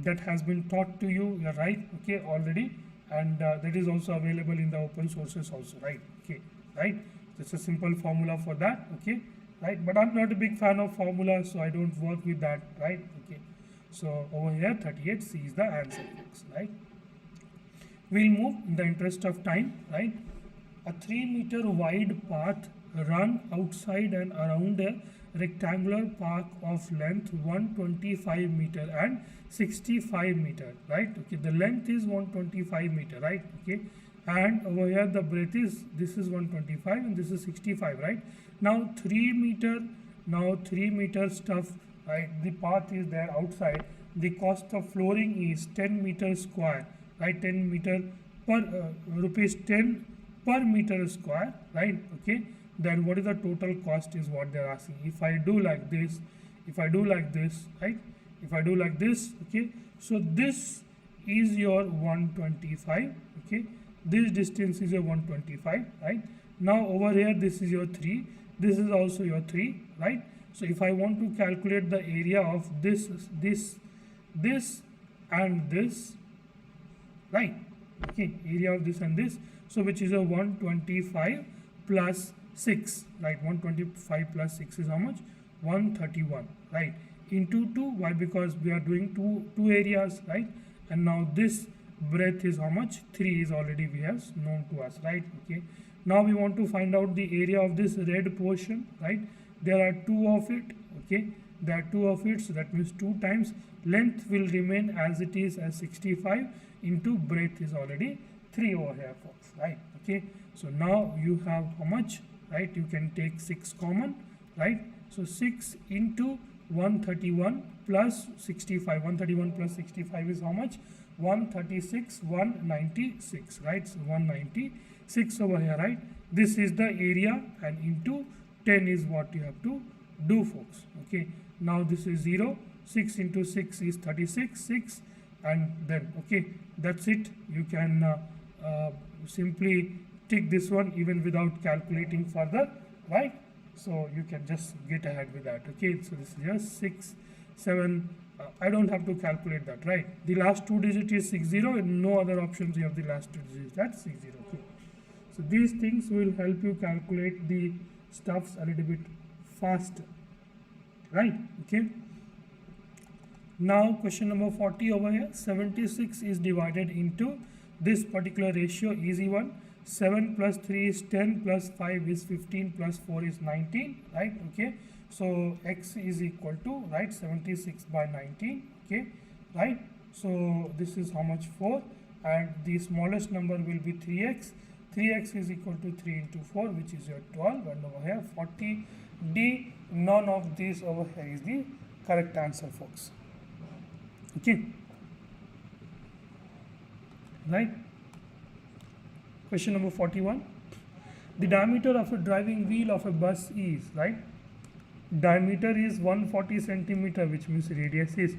that has been taught to you, right? Okay, already, and that is also available in the open sources also, right? Okay, right, it's a simple formula for that. Okay, right, but I'm not a big fan of formulas, so I don't work with that, right? Okay, so over here 38C is the answer, folks, right? We'll move in the interest of time, right? A 3-meter wide path run outside and around a rectangular park of length 125 meter and 65 meter, right? Okay, the length is 125 meter, right? Okay, and over here the breadth is, this is 125 and this is 65, right? Now 3 meter stuff, right? The path is there outside. The cost of flooring is 10 meters square, right? 10 meter per rupees 10 per meter square, right? Okay, then what is the total cost is what they're asking. If I do like this, if I do like this, right? If I do like this, okay, so this is your 125, okay, this distance is your 125, right? Now over here this is your 3, this is also your 3, right? So if I want to calculate the area of this and this, right? Okay, area of this and this, so which is a 125 plus 6, right? 125 plus 6 is how much? 131, right? Into 2, why? Because we are doing two areas, right? And now this breadth is how much? 3 is already we have known to us, right? Okay, now we want to find out the area of this red portion, right? There are 2 of it, okay, there are 2 of it, so that means 2 times length will remain as it is as 65 into breadth is already 3 over here, folks, right? Okay, so now you have how much, right? You can take 6 common, right? So 6 into 131 plus 65, 131 plus 65 is how much? 136, 196, right? So 196 over here, right? This is the area, and into 10 is what you have to do, folks. Okay, now this is 0, 6 into 6 is 36, 6, and then okay, that's it. You can simply tick this one even without calculating further, right? So you can just get ahead with that. Okay, so this is just 6, 7. I don't have to calculate that, right? The last 2 digit is 60, and no other options. You have the last 2 digits, that's 60. Okay, so these things will help you calculate the stuffs a little bit faster, right? Okay, now question number 40 over here. 76 is divided into this particular ratio, easy one. 7 plus 3 is 10 plus 5 is 15 plus 4 is 19, right? Okay, so x is equal to, right, 76 by 19, okay, right? So this is how much? 4, and the smallest number will be 3x. 3x is equal to 3 into 4, which is your 12, and over here 40. D, none of these over here is the correct answer, folks. Okay, right? Question number 41. The diameter of a driving wheel of a bus is, right? Diameter is 140 centimeter, which means radius is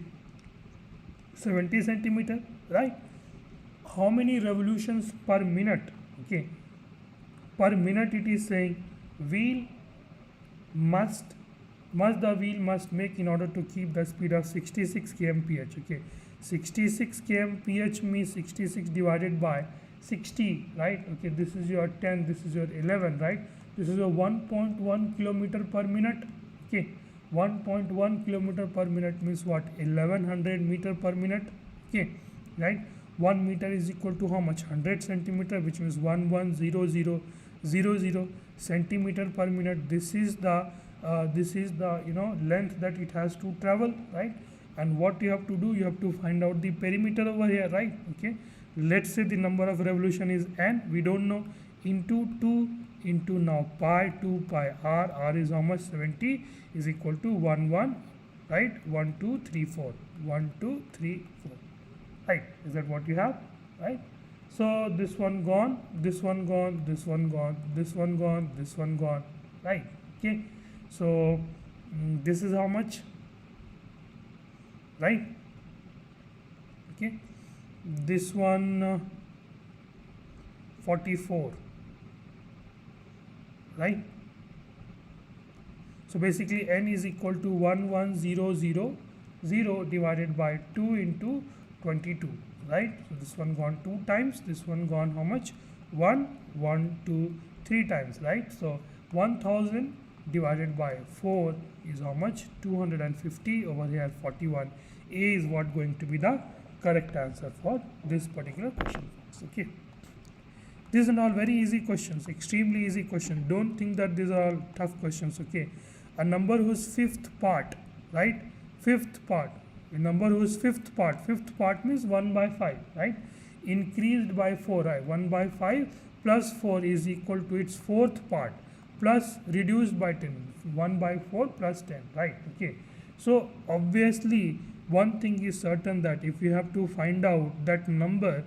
70 centimeter, right? How many revolutions per minute? Okay, per minute it is saying wheel must make in order to keep the speed of 66 kmph. Okay, 66 kmph means 66 divided by 60, right? Okay, this is your 10, this is your 11, right? This is a 1.1 kilometer per minute. Okay, 1.1 kilometer per minute means what? 1100 meter per minute. Okay, right? 1 meter is equal to how much? 100 centimeter, which means 110000 centimeter per minute. This is the length that it has to travel, right? And what you have to do, you have to find out the perimeter over here, right? Okay, let's say the number of revolution is n, we don't know, into 2 into now pi, 2 pi r is how much? 70 is equal to 1, right? 1 2 3 4, 1 2 3 4, right? Is that what you have, right? So this one gone, this one gone, this one gone, this one gone, this one gone, right? Okay, so this is how much, right? Okay, this one 44, right? So basically n is equal to 11000 divided by 2 into 22, right? So this one gone 2 times, this one gone how much? 1 2 3 times, right? So 1000 divided by 4 is how much? 250. Over here 41. A is what going to be the correct answer for this particular question. Okay, these are all very easy questions, extremely easy question. Don't think that these are all tough questions. Okay, a number whose fifth part, right? Fifth part, a number whose fifth part means 1 by 5, right? Increased by 4, right? 1 by 5 plus 4 is equal to its fourth part plus reduced by 10, 1 by 4 plus 10, right? Okay, so obviously one thing is certain, that if you have to find out that number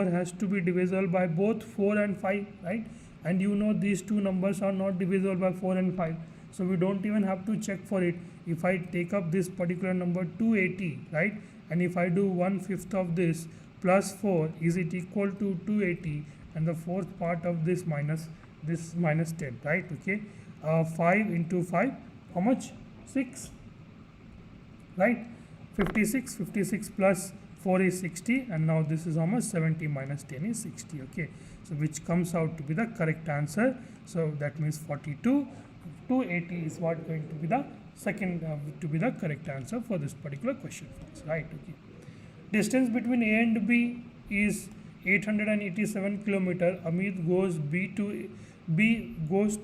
has to be divisible by both 4 and 5, right? And you know these two numbers are not divisible by 4 and 5, so we don't even have to check for it. If I take up this particular number 280, right, and if I do 1/5 of this plus 4, is it equal to 280, and the fourth part of this minus 10, right? Okay, 5 into 5, how much? 6, right? 56 plus 4 is 60, and now this is how much? 70 minus 10 is 60. Okay, so which comes out to be the correct answer. So that means 42. 280 is what going to be the second to be the correct answer for this particular question, right? Okay, distance between A and B is 887 kilometer. Amit goes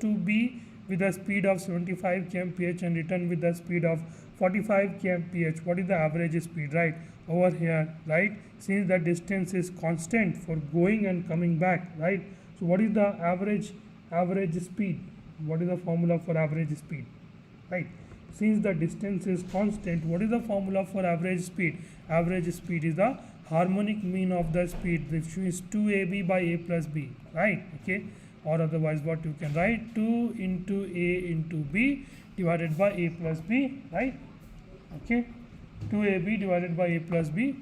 to B with a speed of 75 kmph and return with the speed of 45 kmph. What is the average speed, right? Over here, right? Since the distance is constant for going and coming back, right? So what is the average speed? What is the formula for average speed, right? Since the distance is constant, what is the formula for average speed? Average speed is the harmonic mean of the speed, which is 2ab by a plus b, right? Okay, or otherwise what you can write, 2 into a into b divided by a plus b, right? Okay, 2ab divided by a plus b,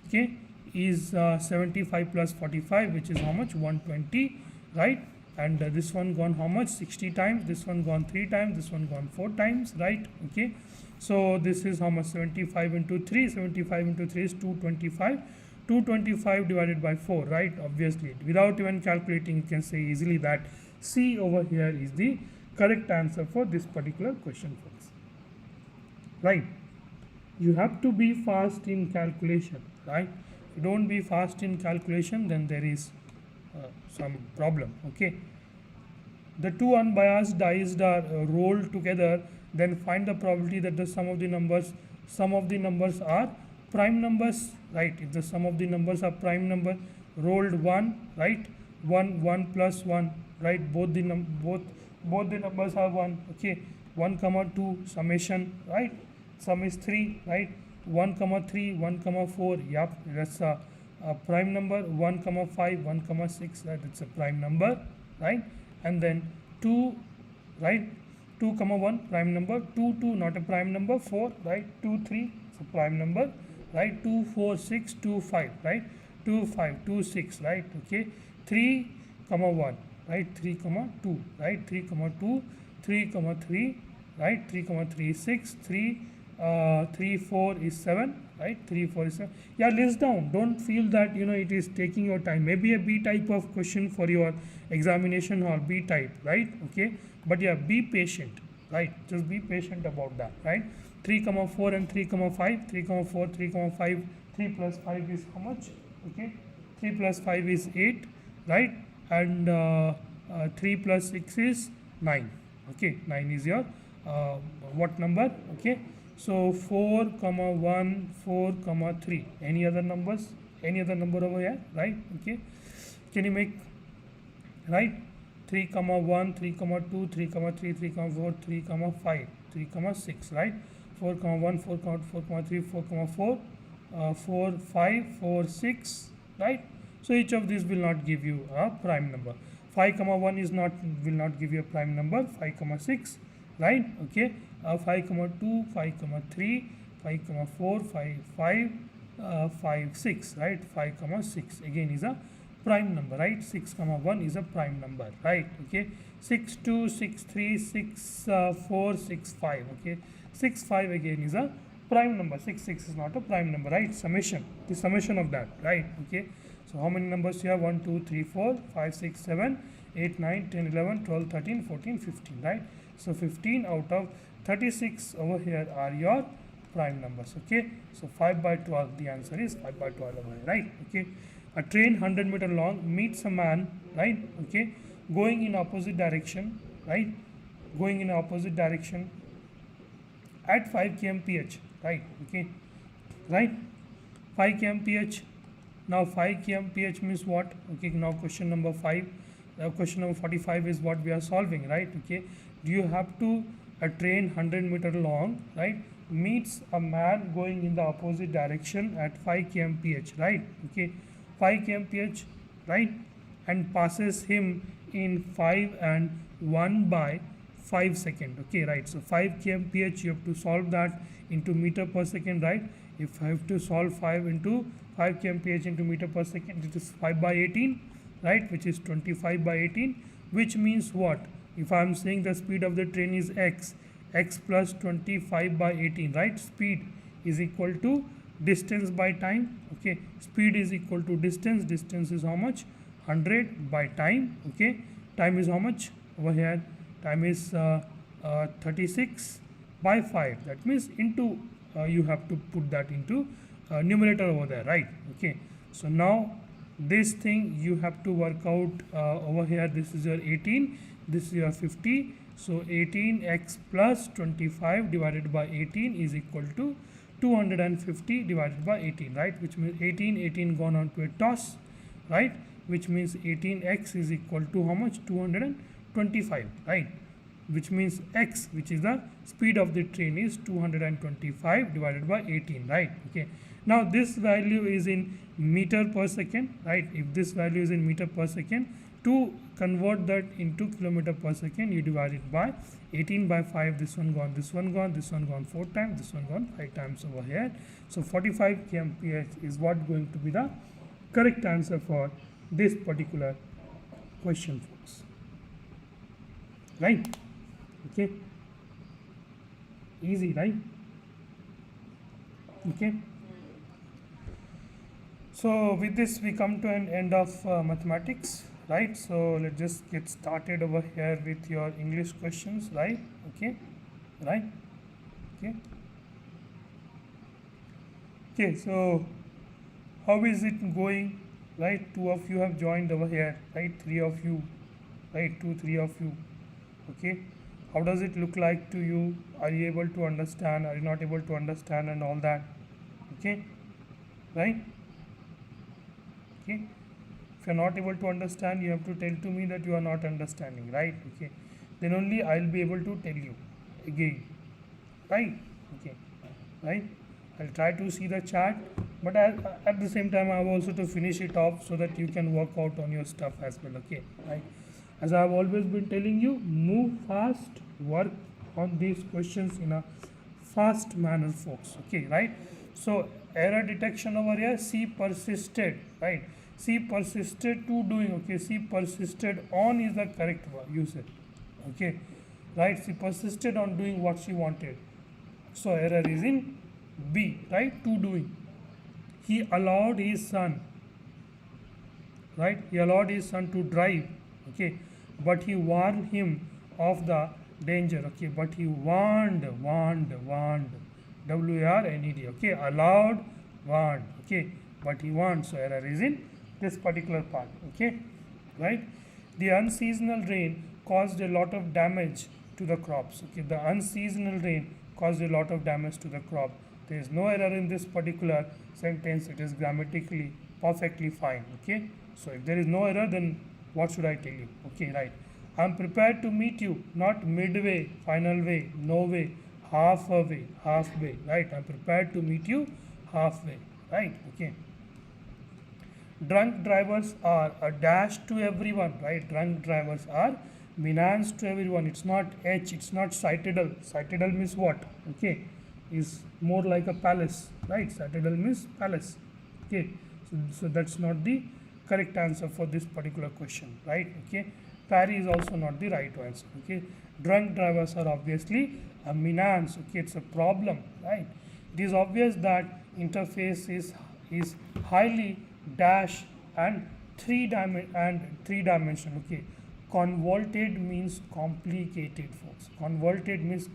okay, is 75 plus 45, which is how much? 120, right? And this one gone how much? 60 times, this one gone 3 times, this one gone 4 times, right? Okay, so this is how much? 75 into 3, 75 into 3 is 225, 225 divided by 4, right? Obviously, without even calculating, you can say easily that C over here is the correct answer for this particular question, folks, right? You have to be fast in calculation, right? If you don't be fast in calculation, then there is some problem. Okay, the two unbiased dice are rolled together, then find the probability that the sum of the numbers are prime numbers, right? If the sum of the numbers are prime number, rolled 1, right? 1 plus 1, right? Both the numbers are 1. Okay, 1 comma 2 summation, right? Sum is 3, right? 1 comma 3, 1 comma 4, yep, that's a prime number. 1 comma 5, 1 comma 6, right? It's a prime number, right? And then 2, right? 2 comma 1 prime number, 2 2 not a prime number, 4, right? 2 3 it's a prime number, right? 2 4 6 2 5, right? 2 5 2 6, right? Okay, 3 comma 1, right? 3 comma 2, right? 3 comma 2, 3 comma 3, right? 3 comma 3 is 6, 3 4 is 7, right? 3 4 is 7. Yeah, list down, don't feel that it is taking your time. Maybe a B type of question for your examination or B type, right? Okay, but yeah, be patient, right? Just be patient about that, right? 3 comma 4 and 3 comma 5, 3 comma 4 3 comma 5, 3 plus 5 is how much? Okay, 3 plus 5 is 8, right? And 3 plus 6 is 9. Okay, 9 is your what number? Okay, so 4 comma 1 4 comma 3, any other numbers, any other number over here, right? Okay, can you make, right? 3 comma 1 3 comma 2 3 comma 3 3 comma 4 3 comma 5 3 comma 6, right? 4 comma 1 4 comma 4 comma 3 4 comma 4 4 5 4 6, right? So each of these will not give you a prime number. 5 comma 1 is not, will not give you a prime number. 5 comma 6, right? Okay, 5 comma 2 5 comma 3 5 comma 4 5 5 5 6, right? 5 comma 6 again is a prime number, right? 6 comma 1 is a prime number, right? Okay, 6 2 6 3 6 4 6 5, okay, 6 5 again is a prime number. 6 6 is not a prime number, right? Summation, the summation of that, right? Okay, so how many numbers you have? 1 2 3 4 5 6 7 8 9 10 11 12 13 14 15, right? So 15 out of 36 over here are your prime numbers. Okay, so 5 by 12, the answer is 5 by 12 over here, right? Okay, a train 100-meter long meets a man, right? Okay, going in opposite direction, right? Going in opposite direction at 5 km/h, right? Okay, right? 5 km/h. Now 5 km/h means what? Okay, now question number 5, question number 45 is what we are solving, right? Okay, do you have to, a train 100-meter long, right, meets a man going in the opposite direction at 5 km/h, right? Okay, 5 km/h, right, and passes him in 5 and 1 by 5 second. Okay, right, so 5 km/h you have to solve that into meter per second, right? If I have to solve 5 km/h into meter per second, it is 5 by 18, right, which is 25 by 18, which means what? If I am saying the speed of the train is x plus 25 by 18, right? Speed is equal to distance by time. Okay, speed is equal to distance. Distance is how much? 100 by time. Okay, time is how much over here? Time is 36 by 5. That means into you have to put that into numerator over there, right? Okay, so now this thing you have to work out over here. This is your 18, this is your 50. So 18x plus 25 divided by 18 is equal to 250 divided by 18, right? Which means 18 gone on to a toss, right? Which means 18x is equal to how much? 225, right? Which means x, which is the speed of the train, is 225 divided by 18, right? Okay, now this value is in meter per second, right? If this value is in meter per second, to convert that into kilometer per second, you divide it by 18 by 5. This one gone, this one gone, this one gone 4 times, this one gone 5 times over here. So 45 km/h is what going to be the correct answer for this particular question, folks, right? Okay, easy, right? Okay, so with this we come to an end of mathematics, right? So let's just get started over here with your English questions, right? Okay, right? Okay, okay, so how is it going? right? 2 of you have joined over here, right? 3 of you, right? 2, 3 of you, okay? How does it look like to you? Are you able to understand? Are you not able to understand and all that? Okay, right? Okay. If you are not able to understand, you have to tell to me that you are not understanding, right? Okay. Then only I will be able to tell you again, right? Okay, right? I'll try to see the chart, but at the same time I have also to finish it off so that you can work out on your stuff as well, okay, right? As I have always been telling you, move fast, work on these questions in a fast manner, folks, okay, right? So error detection over here, C persisted, right? C persisted to doing, okay, C persisted on is the correct usage, okay, right? She persisted on doing what she wanted, so error is in B, right? To doing. He allowed his son, right? He allowed his son to drive, okay, but he warned him of the danger, okay, but he warned, WARNED, okay, allowed, warned, okay, but he warned, so error is in this particular part, okay, right? The unseasonal rain caused a lot of damage to the crops, okay, the unseasonal rain caused a lot of damage to the crop. There is no error in this particular sentence, it is grammatically perfectly fine, okay. So if there is no error, then what should I tell you? Okay, right. I am prepared to meet you, not midway, final way, no way, halfway, right? I am prepared to meet you halfway, right? Okay. Drunk drivers are a dash to everyone, right? Drunk drivers are menace to everyone. It's not H, it's not citadel. Citadel means what? Okay, is more like a palace, right? Citadel means palace. Okay, so that's not the correct answer for this particular question, right? Okay, Parry is also not the right answer. Okay, drunk drivers are obviously a menace. Okay, it's a problem, right? It is obvious that interface is highly dash and three dimension. Okay, convoluted means complicated, folks. Convoluted means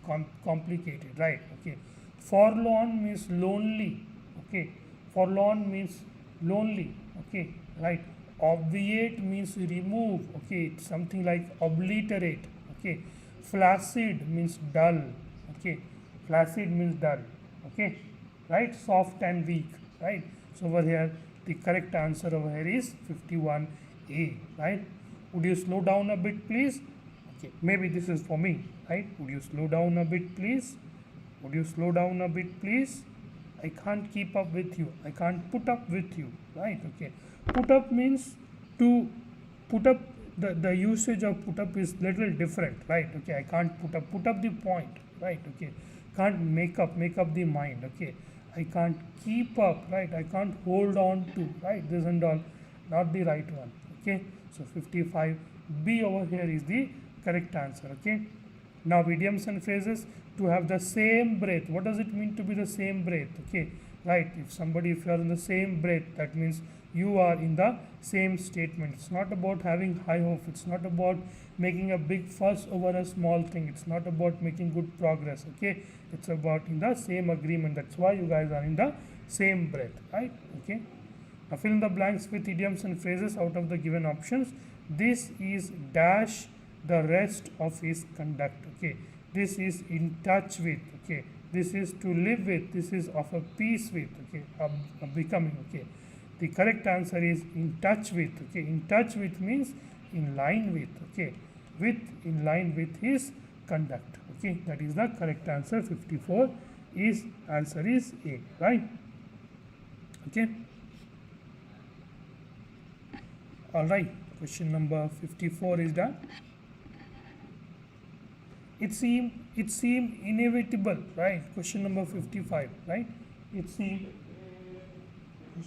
complicated, right? Okay, forlorn means lonely. Okay, forlorn means lonely. Okay, right? Obviate means remove. Okay, it's something like obliterate. Okay, flaccid means dull. Okay, flaccid means dull. Okay, right? Soft and weak, right? So over here the correct answer over here is 51A, right? Would you slow down a bit, please? Okay, maybe this is for me, right? Would you slow down a bit, please? Would you slow down a bit, please? I can't keep up with you. I can't put up with you, right? Okay. Put up means to put up, the usage of put up is little different, right? Okay, I can't put up the point, right? Okay, can't make up the mind, okay. I can't keep up, right? I can't hold on to, right? This and all, not the right one, okay. So 55B over here is the correct answer, okay. Now idioms and phrases, to have the same breath. What does it mean to be the same breath? Okay, right? If you are in the same breath, that means you are in the same statement. It's not about having high hope. It's not about making a big fuss over a small thing. It's not about making good progress. Okay, it's about in the same agreement. That's why you guys are in the same breath, right? Okay. Now fill in the blanks with idioms and phrases out of the given options. This is dash the rest of his conduct. Okay, this is in touch with. Okay, this is to live with. This is of a peace with. Okay, a becoming. Okay, the correct answer is in touch with. Okay, in touch with means in line with. Okay, with, in line with his conduct. Okay, that is the correct answer. 54 is answer is A, right? Okay. All right. Question number 54 is done. It seemed inevitable, right? Question number 55, right? Question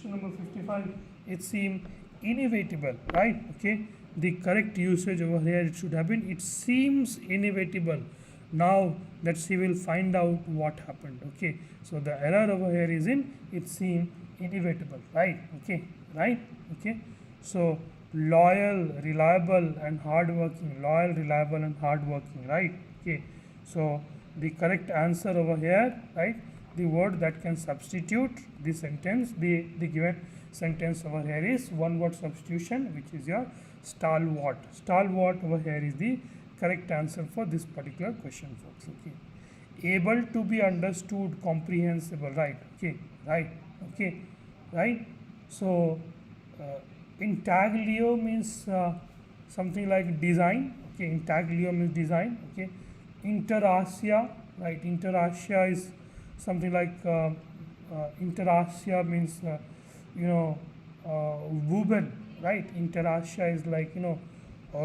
number 55, it seemed inevitable, right? Okay, the correct usage over here, it should have been, it seems inevitable. Now that she will find out what happened. Okay, so the error over here is in it seemed inevitable, right? Okay, right? Okay, so loyal, reliable and hardworking, right? Okay, so the correct answer over here, right? The word that can substitute the sentence, the given sentence over here is one word substitution, which is your stalwart. Stalwart over here is the correct answer for this particular question, folks. Okay, able to be understood, comprehensible, right? Okay, right. Okay, right. So intaglio means something like design. Okay, intaglio means design. Okay, interasia, right? Interasia is something like interasia means woven, right? Interasia is like a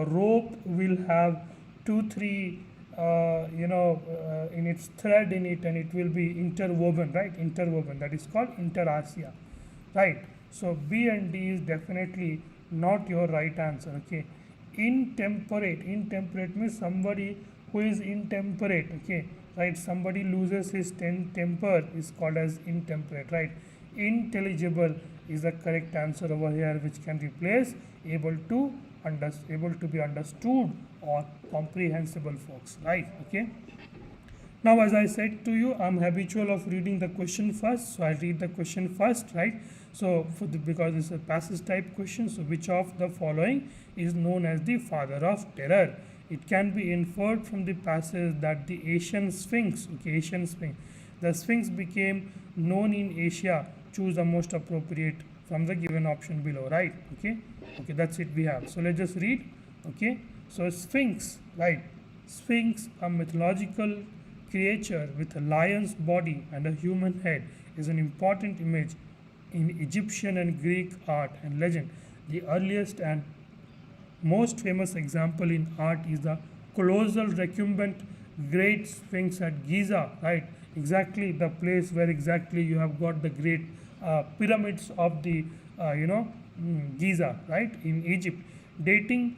rope will have 2 3 in its thread in it, and it will be interwoven, right? Interwoven, that is called interasia, right? So B and D is definitely not your right answer. Okay, intemperate means somebody who is intemperate. Okay, right? Somebody loses his temper is called as intemperate, right? Intelligible is the correct answer over here, which can replace able to be understood or comprehensible, folks, right? Okay, now as I said to you, I'm habitual of reading the question first, so I'll read the question first, right? So because it's a passage type question, so which of the following is known as the father of terror? It can be inferred from the passage that the Asian Sphinx, okay, Asian Sphinx, the Sphinx became known in Asia. Choose the most appropriate from the given option below, right? Okay, that's it we have. So let's just read. Okay, so Sphinx, right? Sphinx, a mythological creature with a lion's body and a human head, is an important image in Egyptian and Greek art and legend. The earliest and most famous example in art is the colossal recumbent Great Sphinx at Giza, right? Exactly the place where exactly you have got the great pyramids of the Giza, right, in Egypt, dating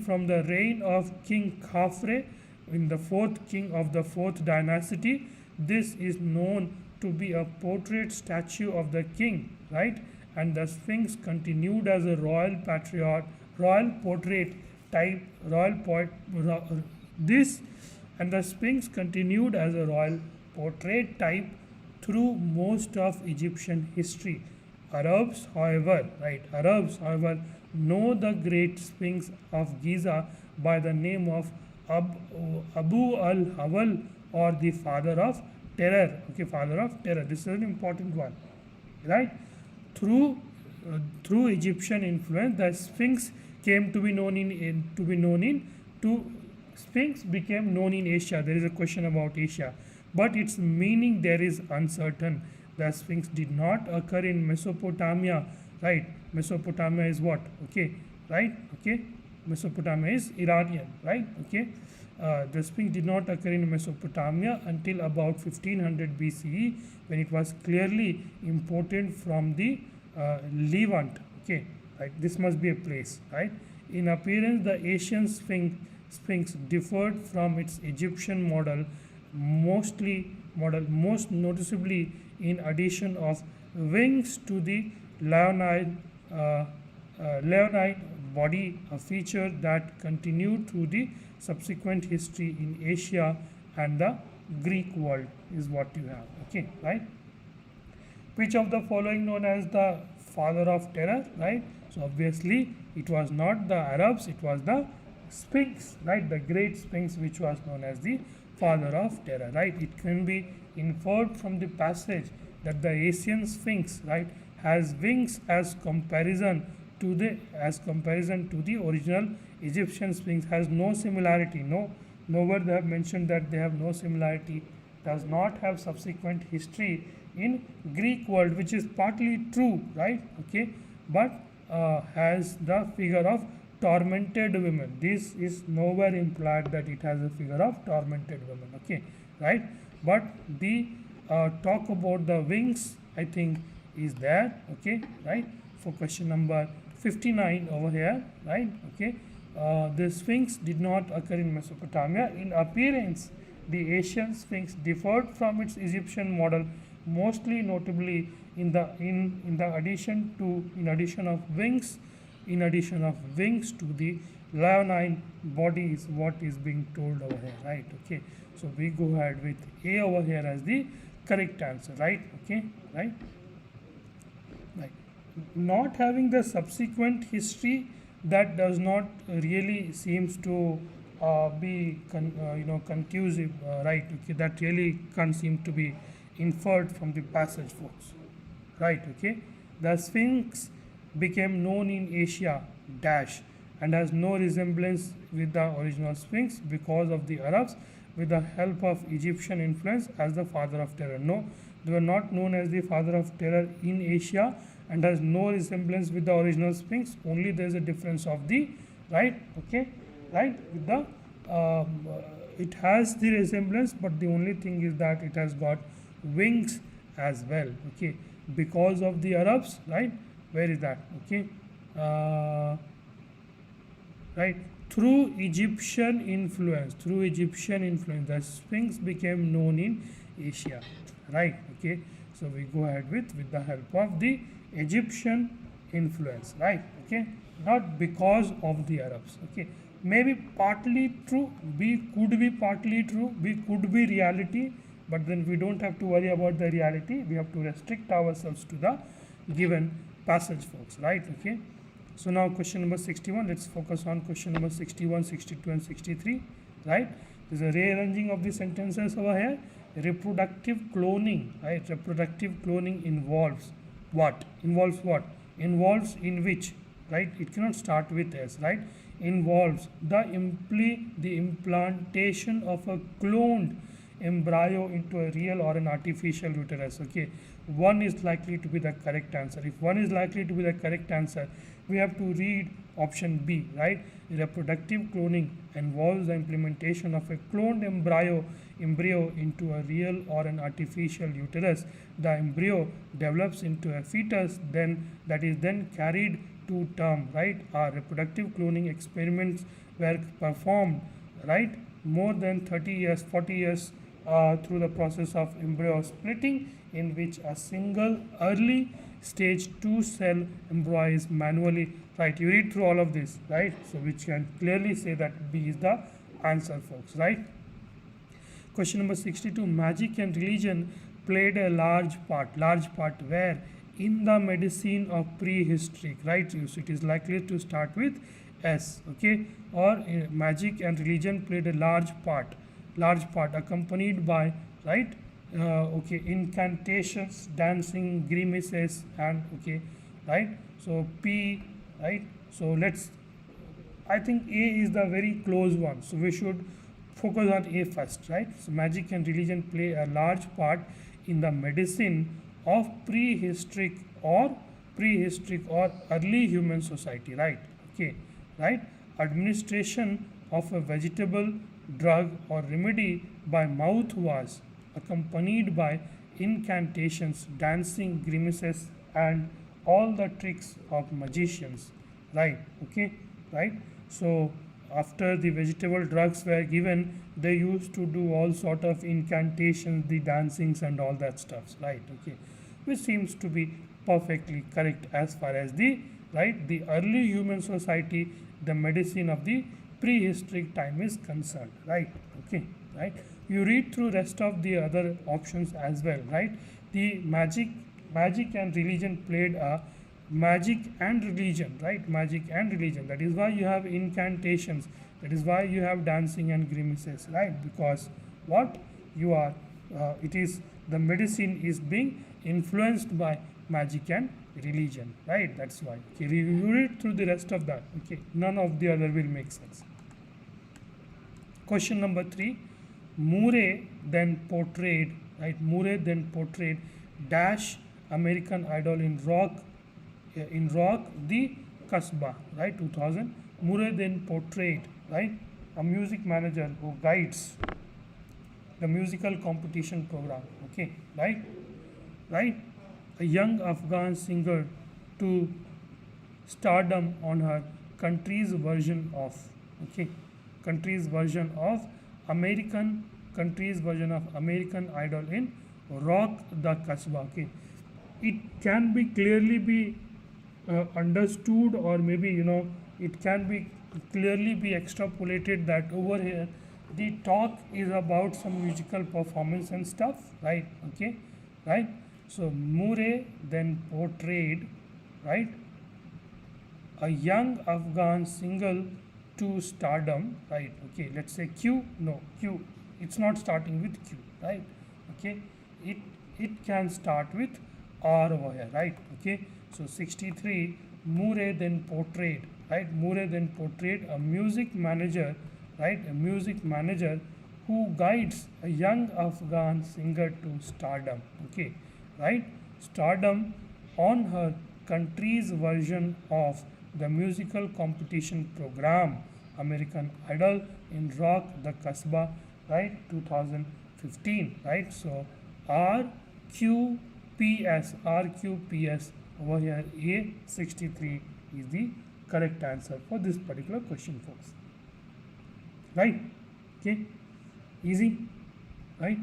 from the reign of King Khafre in the fourth king of the fourth dynasty. This is known to be a portrait statue of the king, right? And the Sphinx continued as a royal portrait type, this, and the Sphinx continued as a royal portrait type through most of Egyptian history. Arabs, however, know the Great Sphinx of Giza by the name of Abu al-Hawal, or the father of terror. Okay, father of terror. This is an important one, right? Through Egyptian influence, the Sphinx came to be Sphinx became known in Asia. There is a question about Asia, but its meaning there is uncertain. The Sphinx did not occur in Mesopotamia, right? Mesopotamia is what? Okay, right? Okay, Mesopotamia is Iranian, right? Okay, the Sphinx did not occur in Mesopotamia until about 1500 BCE, when it was clearly imported from the Levant. Okay, right? This must be a place, right? In appearance, the Asian Sphinx differed from its Egyptian model, most noticeably in addition of wings to the leonine body, a feature that continued through the subsequent history in Asia and the Greek world is what you have. Okay, right? Which of the following known as the father of terror, right? So obviously it was not the Arabs, it was the Sphinx, right? The Great Sphinx, which was known as the father of terror, right? It can be inferred from the passage that the Asian Sphinx, right, has wings as comparison to the original Egyptian Sphinx, has no similarity. Nowhere they have mentioned that they have no similarity, does not have subsequent history in Greek world, which is partly true, right? Okay, but has the figure of tormented women. This is nowhere implied that it has a figure of tormented women. Okay, right? But the talk about the wings, I think, is there. Okay, right? For question number 59 over here, right? Okay, the Sphinx did not occur in Mesopotamia. In appearance, the Asian Sphinx differed from its Egyptian model, mostly notably in addition of wings to the leonine body is what is being told over here, right? Okay, so we go ahead with A over here as the correct answer, right? Okay, right. not having the subsequent history, that does not really seems to be conclusive, right? Okay, that really can't seem to be inferred from the passage, folks, right? Okay, the Sphinx became known in Asia dash and has no resemblance with the original Sphinx because of the Arabs with the help of Egyptian influence as the father of terror. No, they were not known as the father of terror in Asia and has no resemblance with the original Sphinx. Only there is a difference of the, right? Okay, right, with the it has the resemblance, but the only thing is that it has got wings as well. Okay, because of the Arabs, right? Where is that? Okay, right, through Egyptian influence, the Sphinx became known in Asia, right? Okay, so we go ahead with the help of the Egyptian influence, right? Okay, not because of the Arabs. Okay, maybe partly true, B could be partly true, B could be reality, but then we don't have to worry about the reality. We have to restrict ourselves to the given passage, folks, right? Okay, so now question number 61, let's focus on question number 61, 62 and 63, right? There's a rearranging of the sentences over here. Reproductive cloning, right? Reproductive cloning involves what? Involves in which, right? It cannot start with S, right? Involves the implantation of a cloned embryo into a real or an artificial uterus. Okay, one is likely to be the correct answer. If one is likely to be the correct answer, we have to read option B, right? Reproductive cloning involves the implementation of a cloned embryo into a real or an artificial uterus. The embryo develops into a fetus, then that is then carried to term, right? Our reproductive cloning experiments were performed, right, more than 30 years, 40 years through the process of embryo splitting, in which a single early stage 2 cell embryo is manually, right? You read through all of this, right? So which can clearly say that B is the answer, folks, right? Question number 62, magic and religion played a large part where? In the medicine of prehistoric, right? So it is likely to start with S, okay? Or magic and religion played a large part accompanied by, right? Okay, incantations, dancing, grimaces, and okay, right? So P, right? So let's, I think A is the very close one, so we should focus on A first, right? So magic and religion play a large part in the medicine of prehistoric or early human society, right? Okay, right? Administration of a vegetable drug or remedy by mouth was accompanied by incantations, dancing, grimaces, and all the tricks of magicians, right? Okay, right? So after the vegetable drugs were given, they used to do all sort of incantations, the dancings and all that stuff, right? Okay, which seems to be perfectly correct as far as the, right, the early human society, the medicine of the prehistoric time is concerned, right? Okay, right? You read through rest of the other options as well, right? The magic and religion played a magic and religion, right? Magic and religion. That is why you have incantations. That is why you have dancing and grimaces, right? Because what you are, it is the medicine is being influenced by magic and religion, right? That's why. Okay, you read through the rest of that. Okay, none of the other will make sense. Question number 3. Murray then portrayed, right? Murray then portrayed dash American Idol in Rock the Kasbah, right? 2000. Murray then portrayed, right, a music manager who guides the musical competition program. Okay, right? A young Afghan singer to stardom on her country's version of, okay, American Idol in Rock the Kasbah. Okay, it can be clearly be understood, or maybe it can be clearly be extrapolated that over here the talk is about some musical performance and stuff, right? Okay, right? So Murray then portrayed right? A young Afghan single to stardom, right? Okay, let's say Q. No, Q. It's not starting with Q, right? Okay, it it can start with R over here, right? Okay, so 63. Murray then portrayed, right? Murray then portrayed a music manager, right? A music manager who guides a young Afghan singer to stardom. Okay, right? Stardom on her country's version of the musical competition program American Idol in Rock the Kasbah, right? 2015, right? So RQPS over here A63 is the correct answer for this particular question, folks. Right? Okay, easy, right?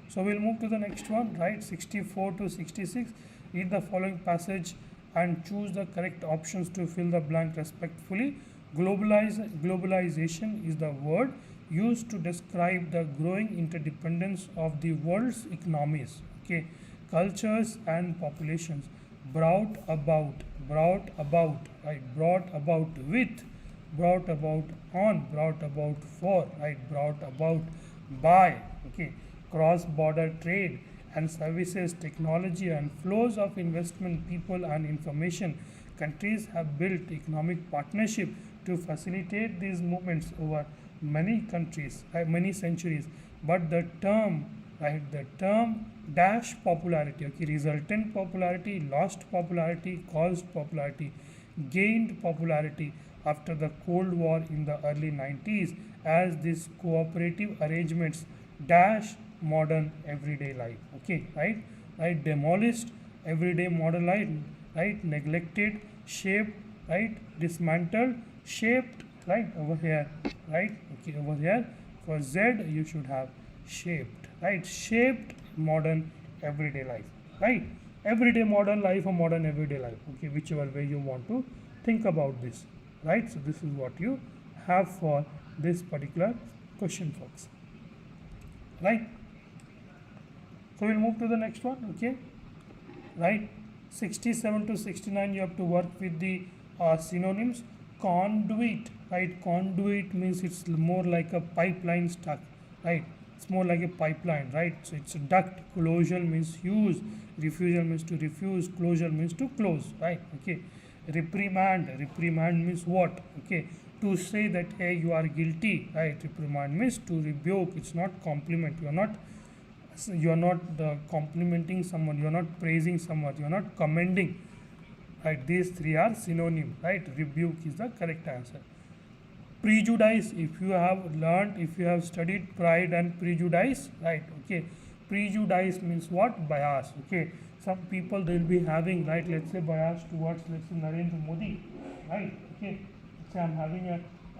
So we'll move to the next one, right? 64 to 66. Read the following passage and choose the correct options to fill the blank respectfully. Globalization is the word used to describe the growing interdependence of the world's economies, okay, cultures and populations, brought about, right, brought about with, brought about on, brought about for, right, brought about by, okay, cross border trade and services, technology and flows of investment, people and information. Countries have built economic partnership to facilitate these movements over many centuries. But the term, right, the term dash popularity, okay, resultant popularity, lost popularity, caused popularity, gained popularity after the Cold War in the early 90s as these cooperative arrangements dash modern everyday life. Okay, right, demolished everyday modern life, right, neglected, shaped, right, dismantled, shaped, right, over here, right, okay, over here for Z you should have shaped, right, shaped modern everyday life, right, everyday modern life or modern everyday life, okay, whichever way you want to think about this, right. So this is what you have for this particular question, folks, right. So we'll move to the next one, okay, right. 67 to 69 you have to work with the synonyms. Conduit, right, conduit means it's more like a pipeline stuck, right, it's more like a pipeline, right, so it's a duct. Closure means use, refusal means to refuse, closure means to close, right, okay. Reprimand means what, okay, to say that hey you are guilty, right. Reprimand means to rebuke, it's not compliment, you are not complimenting someone, you are not praising someone, you are not commending, right. These three are synonym, right. Rebuke is the correct answer. Prejudice, if you have learned, if you have studied pride and prejudice, right, okay, prejudice means what, bias, okay. Some people they will be having, right, let's say bias towards, let's say Narendra Modi, right, okay, let's say I'm having a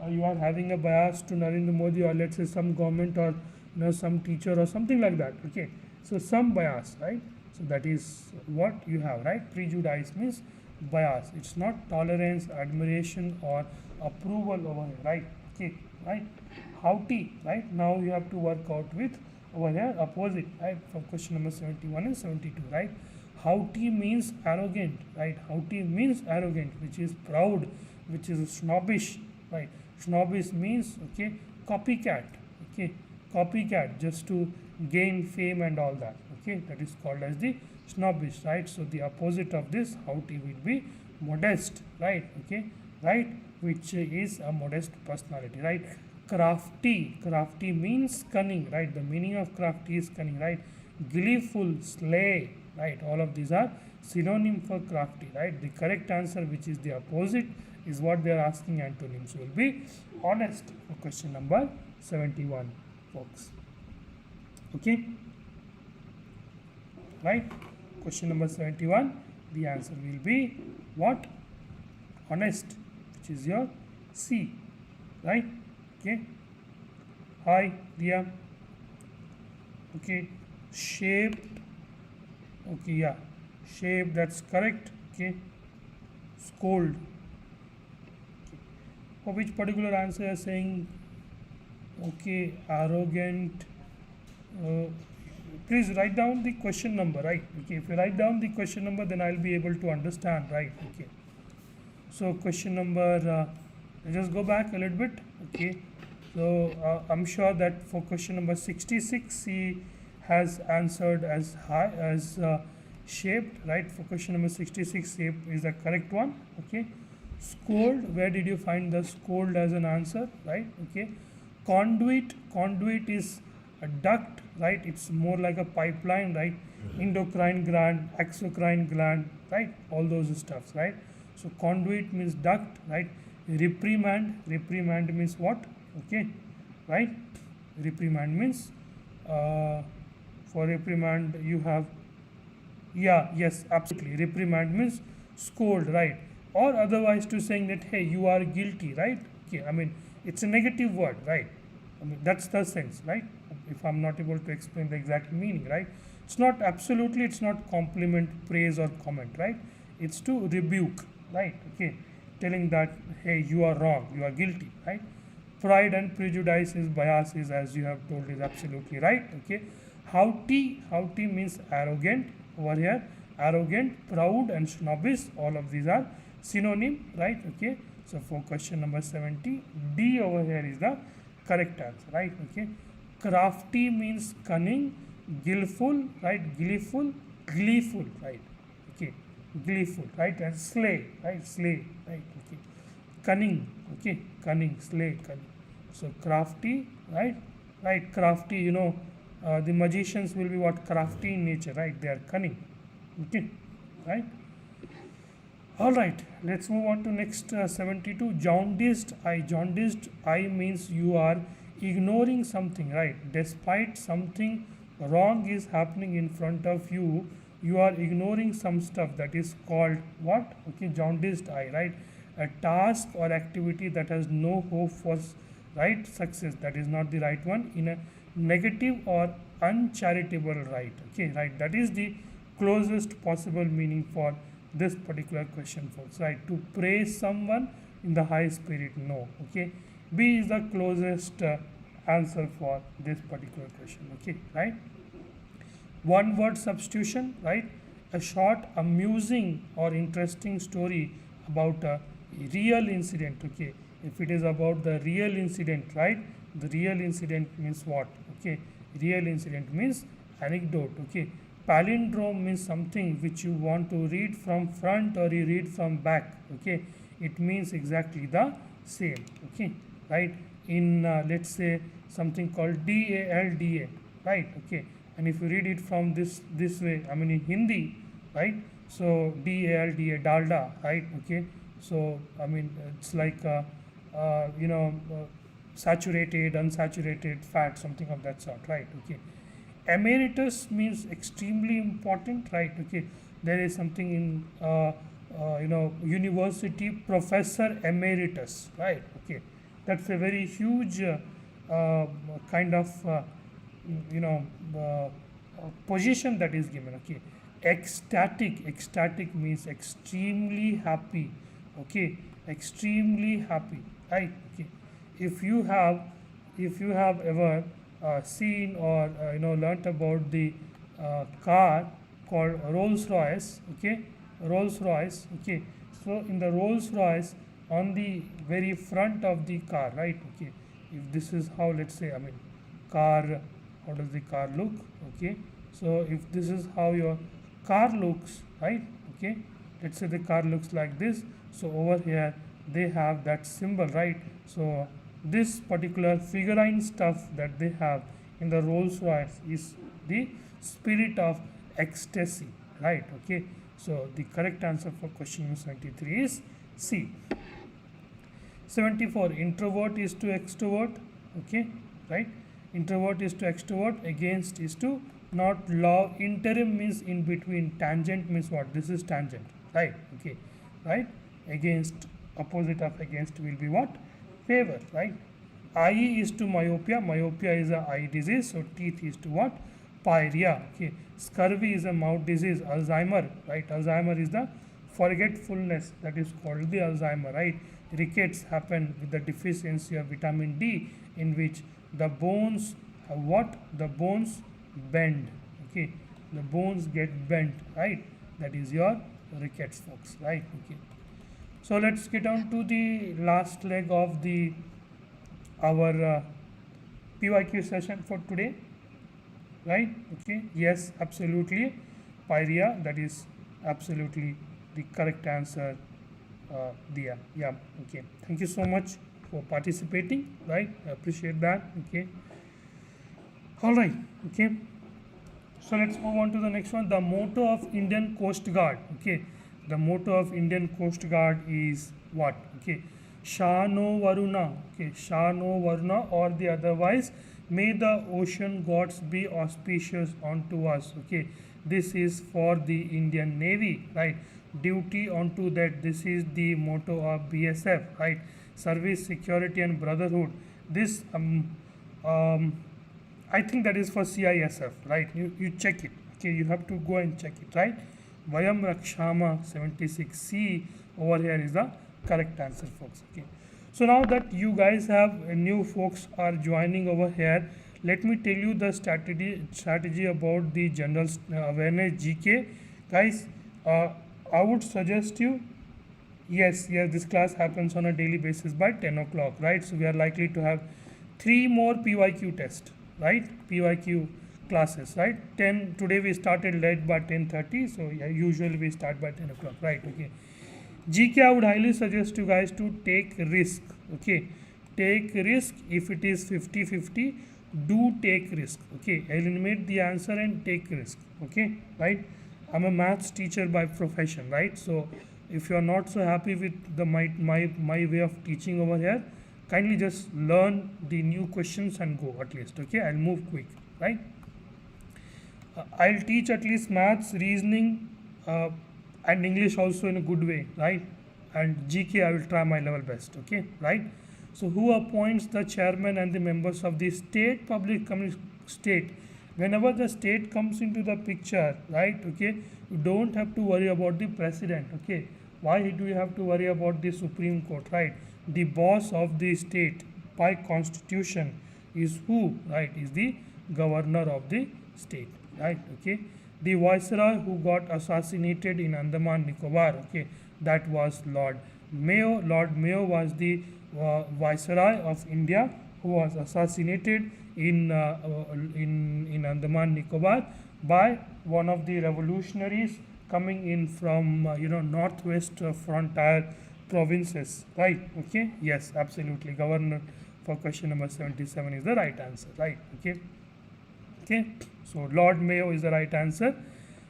you are having a bias to Narendra Modi, or let's say some government, or some teacher or something like that, okay, so some bias, right, so that is what you have, right. Prejudice means bias, it's not tolerance, admiration or approval over here, right, okay, right. Haughty, right, now you have to work out with over here opposite, right, from question number 71 and 72, right. Haughty means arrogant, right, haughty means arrogant, which is proud, which is snobbish, right. Snobbish means, okay, copycat, okay, copycat just to gain fame and all that, okay, that is called as the snobbish, right. So the opposite of this haughty will be modest, right, okay, right, which is a modest personality, right. Crafty means cunning, right, the meaning of crafty is cunning, right. Gleeful, slay, right, all of these are synonym for crafty, right. The correct answer, which is the opposite, is what they are asking, antonyms will be honest for question number 71, folks, okay, right. Question number 71, the answer will be what, honest, which is your C, right, okay. Hi Dia, okay. Shaped, okay, yeah, shape, that's correct, okay. Scold, for which particular answer you are saying, okay, arrogant, please write down the question number, right? Okay, if you write down the question number, then I'll be able to understand, right? Okay. So question number, let's just go back a little bit. Okay. So I'm sure that for question number 66, he has answered as high as shaped, right? For question number 66, shape is the correct one. Okay. Scold, where did you find the scold as an answer, right? Okay. Conduit is a duct, right? It's more like a pipeline, right? Endocrine gland, exocrine gland, right? All those stuffs, right? So conduit means duct, right? Reprimand means what? Okay, right? Reprimand means for reprimand you have, yeah, yes, absolutely. Reprimand means scold, right? Or otherwise to saying that, hey, you are guilty, right? Okay, I mean, it's a negative word, right? I mean, that's the sense, right? If I'm not able to explain the exact meaning, right? It's not absolutely, it's not compliment, praise, or comment, right? It's to rebuke, right? Okay, telling that, hey, you are wrong, you are guilty, right? Pride and prejudice is biases, as you have told, is absolutely right. Okay, haughty means arrogant over here. Arrogant, proud, and snobbish, all of these are synonym, right? Okay, so for question number 70, D over here is the correct answer, right? Okay, crafty means cunning, gleeful, right? Gleeful, right? Okay, gleeful, right? And slay, right? Slay, right? Okay, cunning, okay, cunning, slay, cunning. So crafty, right? Right, crafty, you know, the magicians will be what? Crafty in nature, right? They are cunning, okay, right? All right, let's move on to next 72. Jaundiced eye means you are ignoring something, right? Despite something wrong is happening in front of you, you are ignoring some stuff. That is called what? Okay, jaundiced eye, right? A task or activity that has no hope for right success, that is not the right one, in a negative or uncharitable, right? Okay, right, that is the closest possible meaning for this particular question, folks, right? To praise someone in the high spirit, no. Okay, B is the closest answer for this particular question. Okay, right? One word substitution, right? A short, amusing, or interesting story about a real incident. Okay, if it is about the real incident, right? The real incident means what? Okay, real incident means anecdote. Okay, palindrome means something which you want to read from front or you read from back. Okay, it means exactly the same. Okay, right? In let's say something called DALDA, right? Okay, and if you read it from this way, I mean in Hindi, right? So DALDA, dalda, right? Okay, so I mean it's like you know, saturated, unsaturated fat, something of that sort, right? Okay, emeritus means extremely important, right? Okay, there is something in you know, university professor emeritus, right? Okay, that's a very huge kind of you know, position that is given. Okay, ecstatic means extremely happy. Okay, extremely happy, right? Okay, if you have ever seen or you know, learnt about the car called Rolls Royce. Okay, Rolls Royce. Okay, so in the Rolls Royce, on the very front of the car, right? Okay, if this is how, let's say, I mean, car, how does the car look? Okay, so if this is how your car looks, right? Okay, let's say the car looks like this. So over here they have that symbol, right? So this particular figurine stuff that they have in the Rolls Royce is the spirit of ecstasy, right? Okay, so the correct answer for question number 73 is C. 74, introvert is to extrovert. Okay, right? Introvert is to extrovert, against is to not love, interim means in between, tangent means what? This is tangent, right? Okay, right? Against, opposite of against will be what? Favor, right? Eye is to myopia. Myopia is a eye disease, so teeth is to what? Pyorrhea. Okay, scurvy is a mouth disease. Alzheimer, right? Alzheimer is the forgetfulness, that is called the Alzheimer, right? Rickets happen with the deficiency of vitamin D, in which the bones have what? The bones bend. Okay, the bones get bent, right? That is your rickets, folks, right? Okay. So let's get on to the last leg of the our PYQ session for today, right? Okay. Yes, absolutely. Pyria, that is absolutely the correct answer. Dia. Yeah. Okay. Thank you so much for participating. Right. I appreciate that. Okay. All right. Okay. So let's move on to the next one. The motto of Indian Coast Guard. Okay. The motto of Indian Coast Guard is what? Okay. Shano Varuna. Okay. Shano Varuna, or the otherwise, may the ocean gods be auspicious unto us. Okay. This is for the Indian Navy, right? Duty unto that. This is the motto of BSF, right? Service, security, and brotherhood. This I think that is for CISF, right? You check it. Okay, you have to go and check it, right? Vayam Rakshama 76C over here is the correct answer, folks. Okay. So now that you guys have new folks are joining over here, let me tell you the strategy about the general awareness GK, guys. I would suggest you. Yes, this class happens on a daily basis by 10 o'clock, right? So we are likely to have 3 more PYQ tests, right? PYQ classes, right? 10 today we started late by 10:30, so yeah, usually we start by 10 o'clock, right? Okay. GK, I would highly suggest you guys to take risk. Okay, take risk. If it is 50-50, do take risk. Okay, eliminate the answer and take risk. Okay, right? I'm a maths teacher by profession, right? So if you are not so happy with the my way of teaching over here, kindly just learn the new questions and go at least. Okay, I'll move quick, right? I'll teach at least maths, reasoning, and English also in a good way, right? And GK, I will try my level best. Okay, right? So who appoints the chairman and the members of the state public state? Whenever the state comes into the picture, right? Okay, you don't have to worry about the president. Okay, why do you have to worry about the Supreme Court, right? The boss of the state by constitution is who, right? Is the governor of the state, right? Okay, the viceroy who got assassinated in Andaman Nicobar, okay, that was Lord Mayo. Lord Mayo was the viceroy of India who was assassinated in Andaman Nicobar by one of the revolutionaries coming in from northwest frontier provinces, right? Okay, yes, absolutely. Governor for question number 77 is the right answer, right? Okay. Okay, so Lord Mayo is the right answer.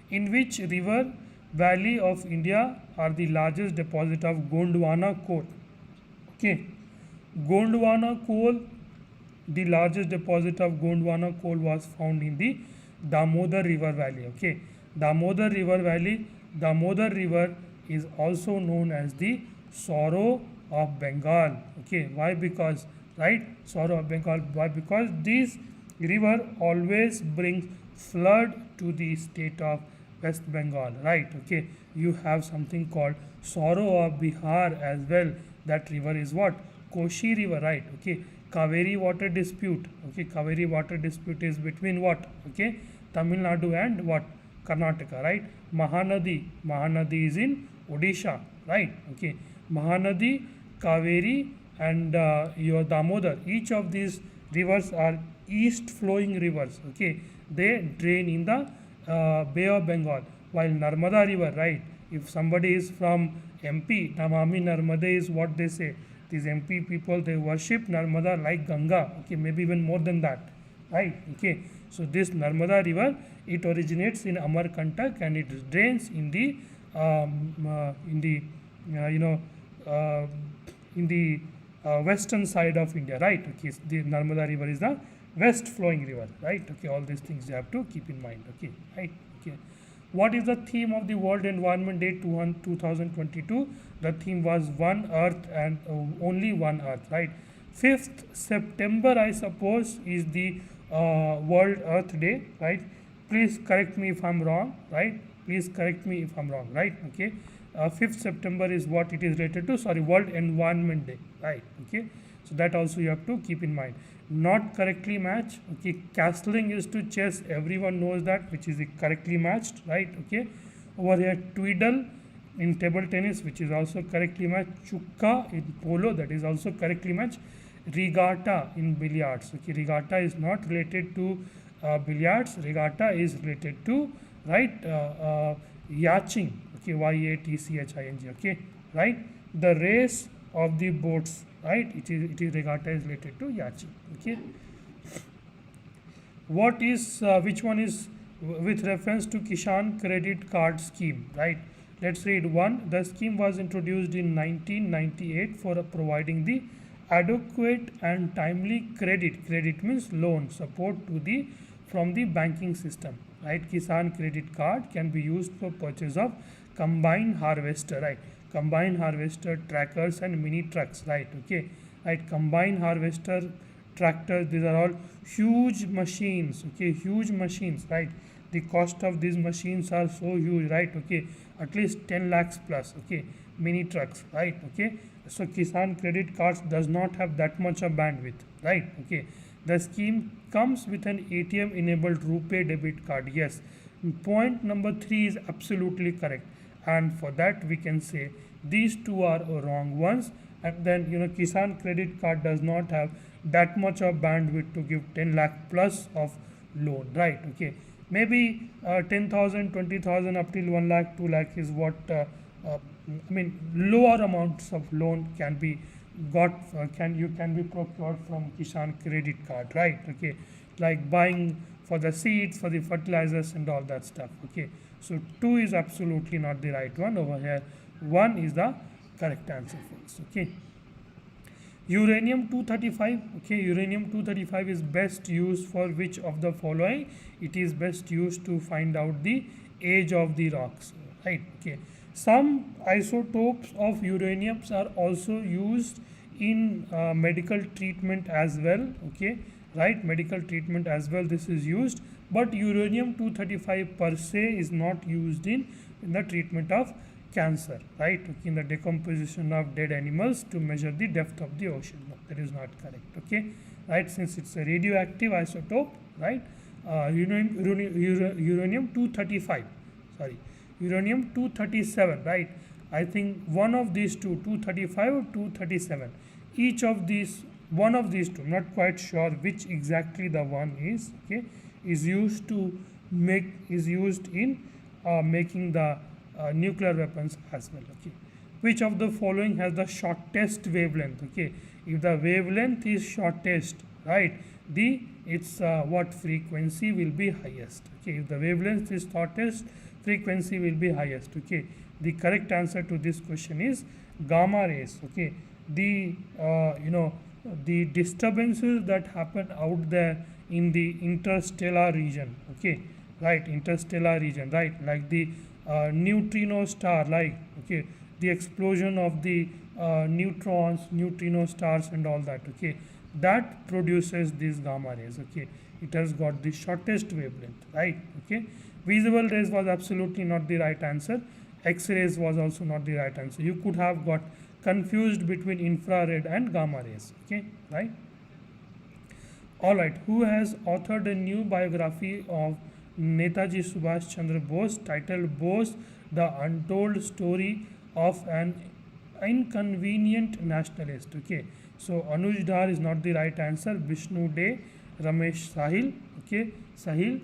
In which river valley of India are the largest deposit of Gondwana coal? Okay, Gondwana coal, the largest deposit of Gondwana coal was found in the Damodar River Valley. Okay, Damodar River Valley. Damodar River is also known as the sorrow of Bengal. Okay, why? Because, right, sorrow of Bengal. Why? Because this river always brings flood to the state of West Bengal, right? Okay, you have something called sorrow of Bihar as well. That river is what? Koshi River, right? Okay, Kaveri water dispute. Okay, Kaveri water dispute is between what? Okay, Tamil Nadu and what? Karnataka, right? Mahanadi is in Odisha, right? Okay, Mahanadi, Kaveri, and your Damodar. Each of these rivers are east flowing rivers. Okay, they drain in the Bay of Bengal. While Narmada River, right? If somebody is from MP, Namami Narmade is what they say. These MP people, they worship Narmada like Ganga. Okay, maybe even more than that, right? Okay, so this Narmada River, it originates in Amarkantak and it drains in the western side of India, right? Okay, so the Narmada River is the west flowing river, right? Okay, all these things you have to keep in mind. Okay, right? Okay, what is the theme of the World Environment Day 2022? The theme was One Earth and only One Earth, right? 5th September, I suppose, is the World Earth Day, right? Please correct me if I'm wrong, right? Please correct me if I'm wrong, right? Okay, 5th September is what it is related to. Sorry, World Environment Day, right? Okay, So that also you have to keep in mind. Not correctly matched. Okay, castling is to chess. Everyone knows that, which is correctly matched, right? Okay. Over here, twiddle in table tennis, which is also correctly matched. Chukka in polo, that is also correctly matched. Regatta in billiards. Okay, regatta is not related to billiards. Regatta is related to, right, yachting. Okay, yatching. Okay, right. The race of the boats, right? It is regatta is related to yachting. Okay. What is which one is with reference to Kishan credit card scheme, right? Let's read one. The scheme was introduced in 1998 for providing the adequate and timely credit. Credit means loan support to the from the banking system, right? Kisan credit card can be used for purchase of combine harvester, right? Combine harvester, trackers and mini trucks, right? Okay, right. Combine harvester, tractors, these are all huge machines. Okay, huge machines, right? The cost of these machines are so huge, right? Okay, at least 10 lakhs plus. Okay, mini trucks, right? Okay, so Kisan credit cards does not have that much of bandwidth, right? Okay, the scheme comes with an ATM enabled RuPay debit card. Yes, point number 3 is absolutely correct, and for that we can say these two are wrong ones. And then Kisan credit card does not have that much of bandwidth to give 10 lakh plus of loan, right? Okay, maybe 10,000 20,000 up till 1 lakh 2 lakh is what I mean lower amounts of loan can be got can be procured from Kisan credit card, right? Okay, like buying for the seeds, for the fertilizers and all that stuff. Okay, so 2 is absolutely not the right one. Over here 1 is the correct answer, folks. Okay, uranium 235. Okay, uranium 235 is best used for which of the following? It is best used to find out the age of the rocks, right? Okay, some isotopes of uraniums are also used in medical treatment as well. Okay, right, medical treatment as well, this is used, but uranium 235 per se is not used in the treatment of cancer, right? Okay, in the decomposition of dead animals to measure the depth of the ocean. No, that is not correct. Okay, right, since it's a radioactive isotope, right? Uranium 235, sorry, uranium 237, right? I think one of these two, 235 or 237, each of these, one of these two, I'm not quite sure which exactly the one is. Okay, is used in making the nuclear weapons as well. Okay, which of the following has the shortest wavelength? Okay, if the wavelength is shortest, right, the its what frequency will be highest. Okay, if the wavelength is shortest, frequency will be highest. Okay, the correct answer to this question is gamma rays. Okay, the the disturbances that happen out there in the interstellar region. Okay, right, interstellar region, right, like the neutrino star, like, okay, the explosion of the neutrons, neutrino stars and all that. Okay, that produces these gamma rays. Okay, it has got the shortest wavelength, right? Okay, visible rays was absolutely not the right answer. X-rays was also not the right answer. You could have got confused between infrared and gamma rays. Okay, right? All right, who has authored a new biography of Netaji Subhash Chandra Bose titled Bose, the Untold Story of an Inconvenient Nationalist? Okay, so Anuj Dhar is not the right answer. Vishnu De, Ramesh Sahil, okay, Sahil,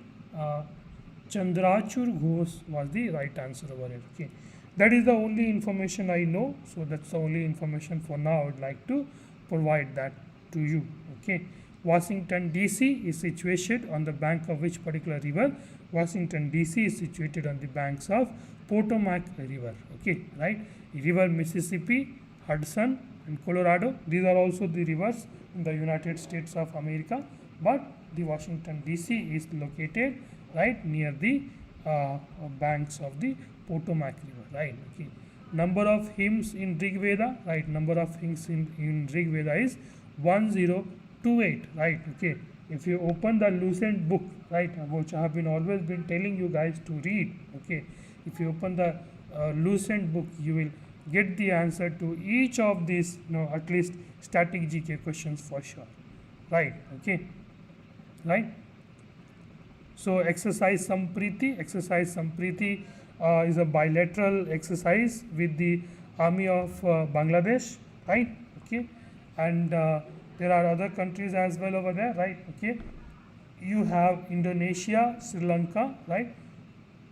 Chandrachur Ghosh was the right answer over here. Okay, that is the only information I know, so that's the only information for now. I would like to provide that to you. Okay, Washington DC is situated on the bank of which particular river? Washington DC is situated on the banks of Potomac River. Okay, right, river Mississippi, Hudson and Colorado, these are also the rivers in the United States of America, but the Washington DC is located right near the banks of the Potomac River, right? Okay, number of hymns in Rig Veda, right, number of hymns in Rig Veda is 1028, right? Okay, if you open the Lucent book, right, which I have been always been telling you guys to read. Okay, if you open the Lucent book, you will get the answer to each of these, at least static GK questions for sure. Right? Okay. Right? So exercise Sampriti is a bilateral exercise with the army of Bangladesh, right? Okay, and there are other countries as well over there, right? Okay, you have Indonesia, Sri Lanka, right?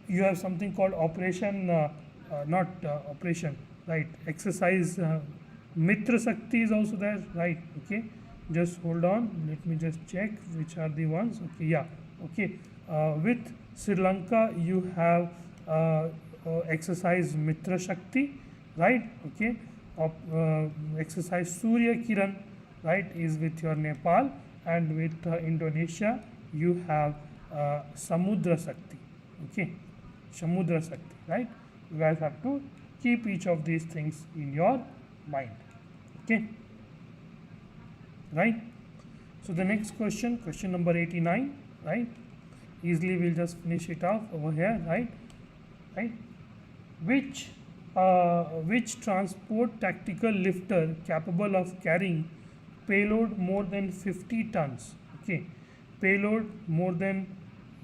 You have something called Operation, not Operation, right? Exercise Mitra Shakti is also there, right? Okay, just hold on. Let me just check which are the ones. Okay, yeah. Okay, with Sri Lanka, you have exercise Mitra Shakti, right? Okay, exercise Surya Kiran, right, is with your Nepal, and with Indonesia, you have Samudra Shakti. Okay, Samudra Shakti, right? You guys have to keep each of these things in your mind. Okay, right? So the next question, question number 89, right? Easily we'll just finish it off over here, right? Right? Which transport tactical lifter capable of carrying payload more than 50 tons? Okay, payload more than,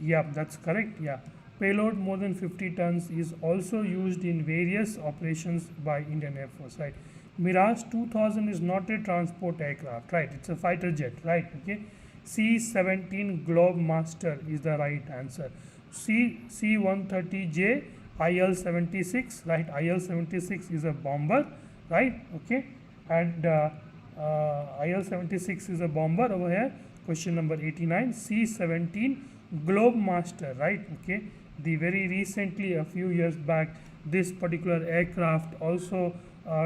yeah, that's correct. Yeah, payload more than 50 tons is also used in various operations by Indian Air Force, right? Mirage 2000 is not a transport aircraft, right? It's a fighter jet, right? Okay, C-17 Globemaster is the right answer. C-130J IL-76, right? IL-76 is a bomber, right? Okay, and IL-76 is a bomber over here. Question number 89, C-17 Globemaster, right? Okay, the very recently, a few years back, this particular aircraft also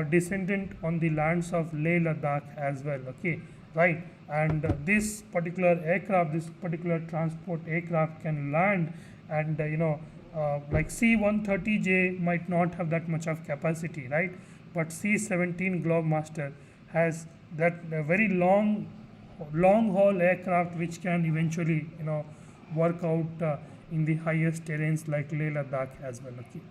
descendant on the lands of Leh Ladakh as well. Okay, right? And this particular aircraft, this particular transport aircraft can land, and like C-130J might not have that much of capacity, right? But C-17 Globemaster has that very long haul aircraft which can eventually work out in the highest terrains like Leh Ladakh as well. Okay.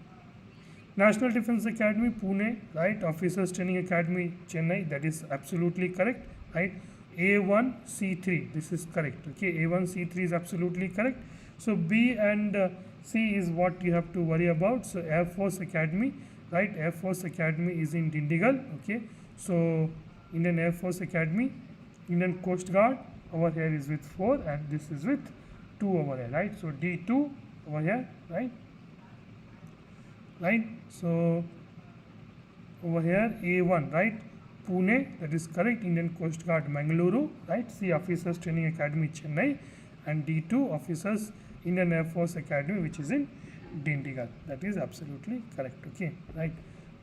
National Defence Academy Pune, right? Officers Training Academy Chennai, that is absolutely correct, right? A1C3, this is correct. Okay, A1C3 is absolutely correct. So B and C is what you have to worry about. So Air Force Academy, right? Air Force Academy is in Dindigal. Okay, so Indian Air Force Academy. Indian Coast Guard over here is with 4, and this is with 2 over here, right? So D2 over here, right? Right, so over here A1, right? Pune, that is correct. Indian Coast Guard Mangaluru, right? C Officers Training Academy Chennai, and D2 Officers Indian Air Force Academy, which is in Dindigal. That is absolutely correct. Okay, right?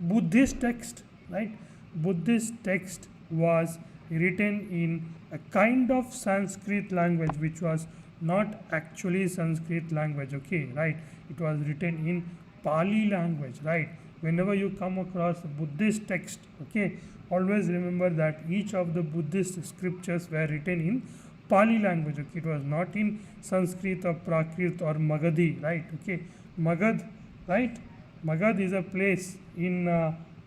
Buddhist text, right? Buddhist text was written in a kind of Sanskrit language which was not actually Sanskrit language. Okay, right? It was written in Pali language, right? Whenever you come across a Buddhist text, okay, always remember that each of the Buddhist scriptures were written in Pali language. Okay, it was not in Sanskrit or Prakrit or Magadhi, right? Okay, Magad, right? Magad is a place in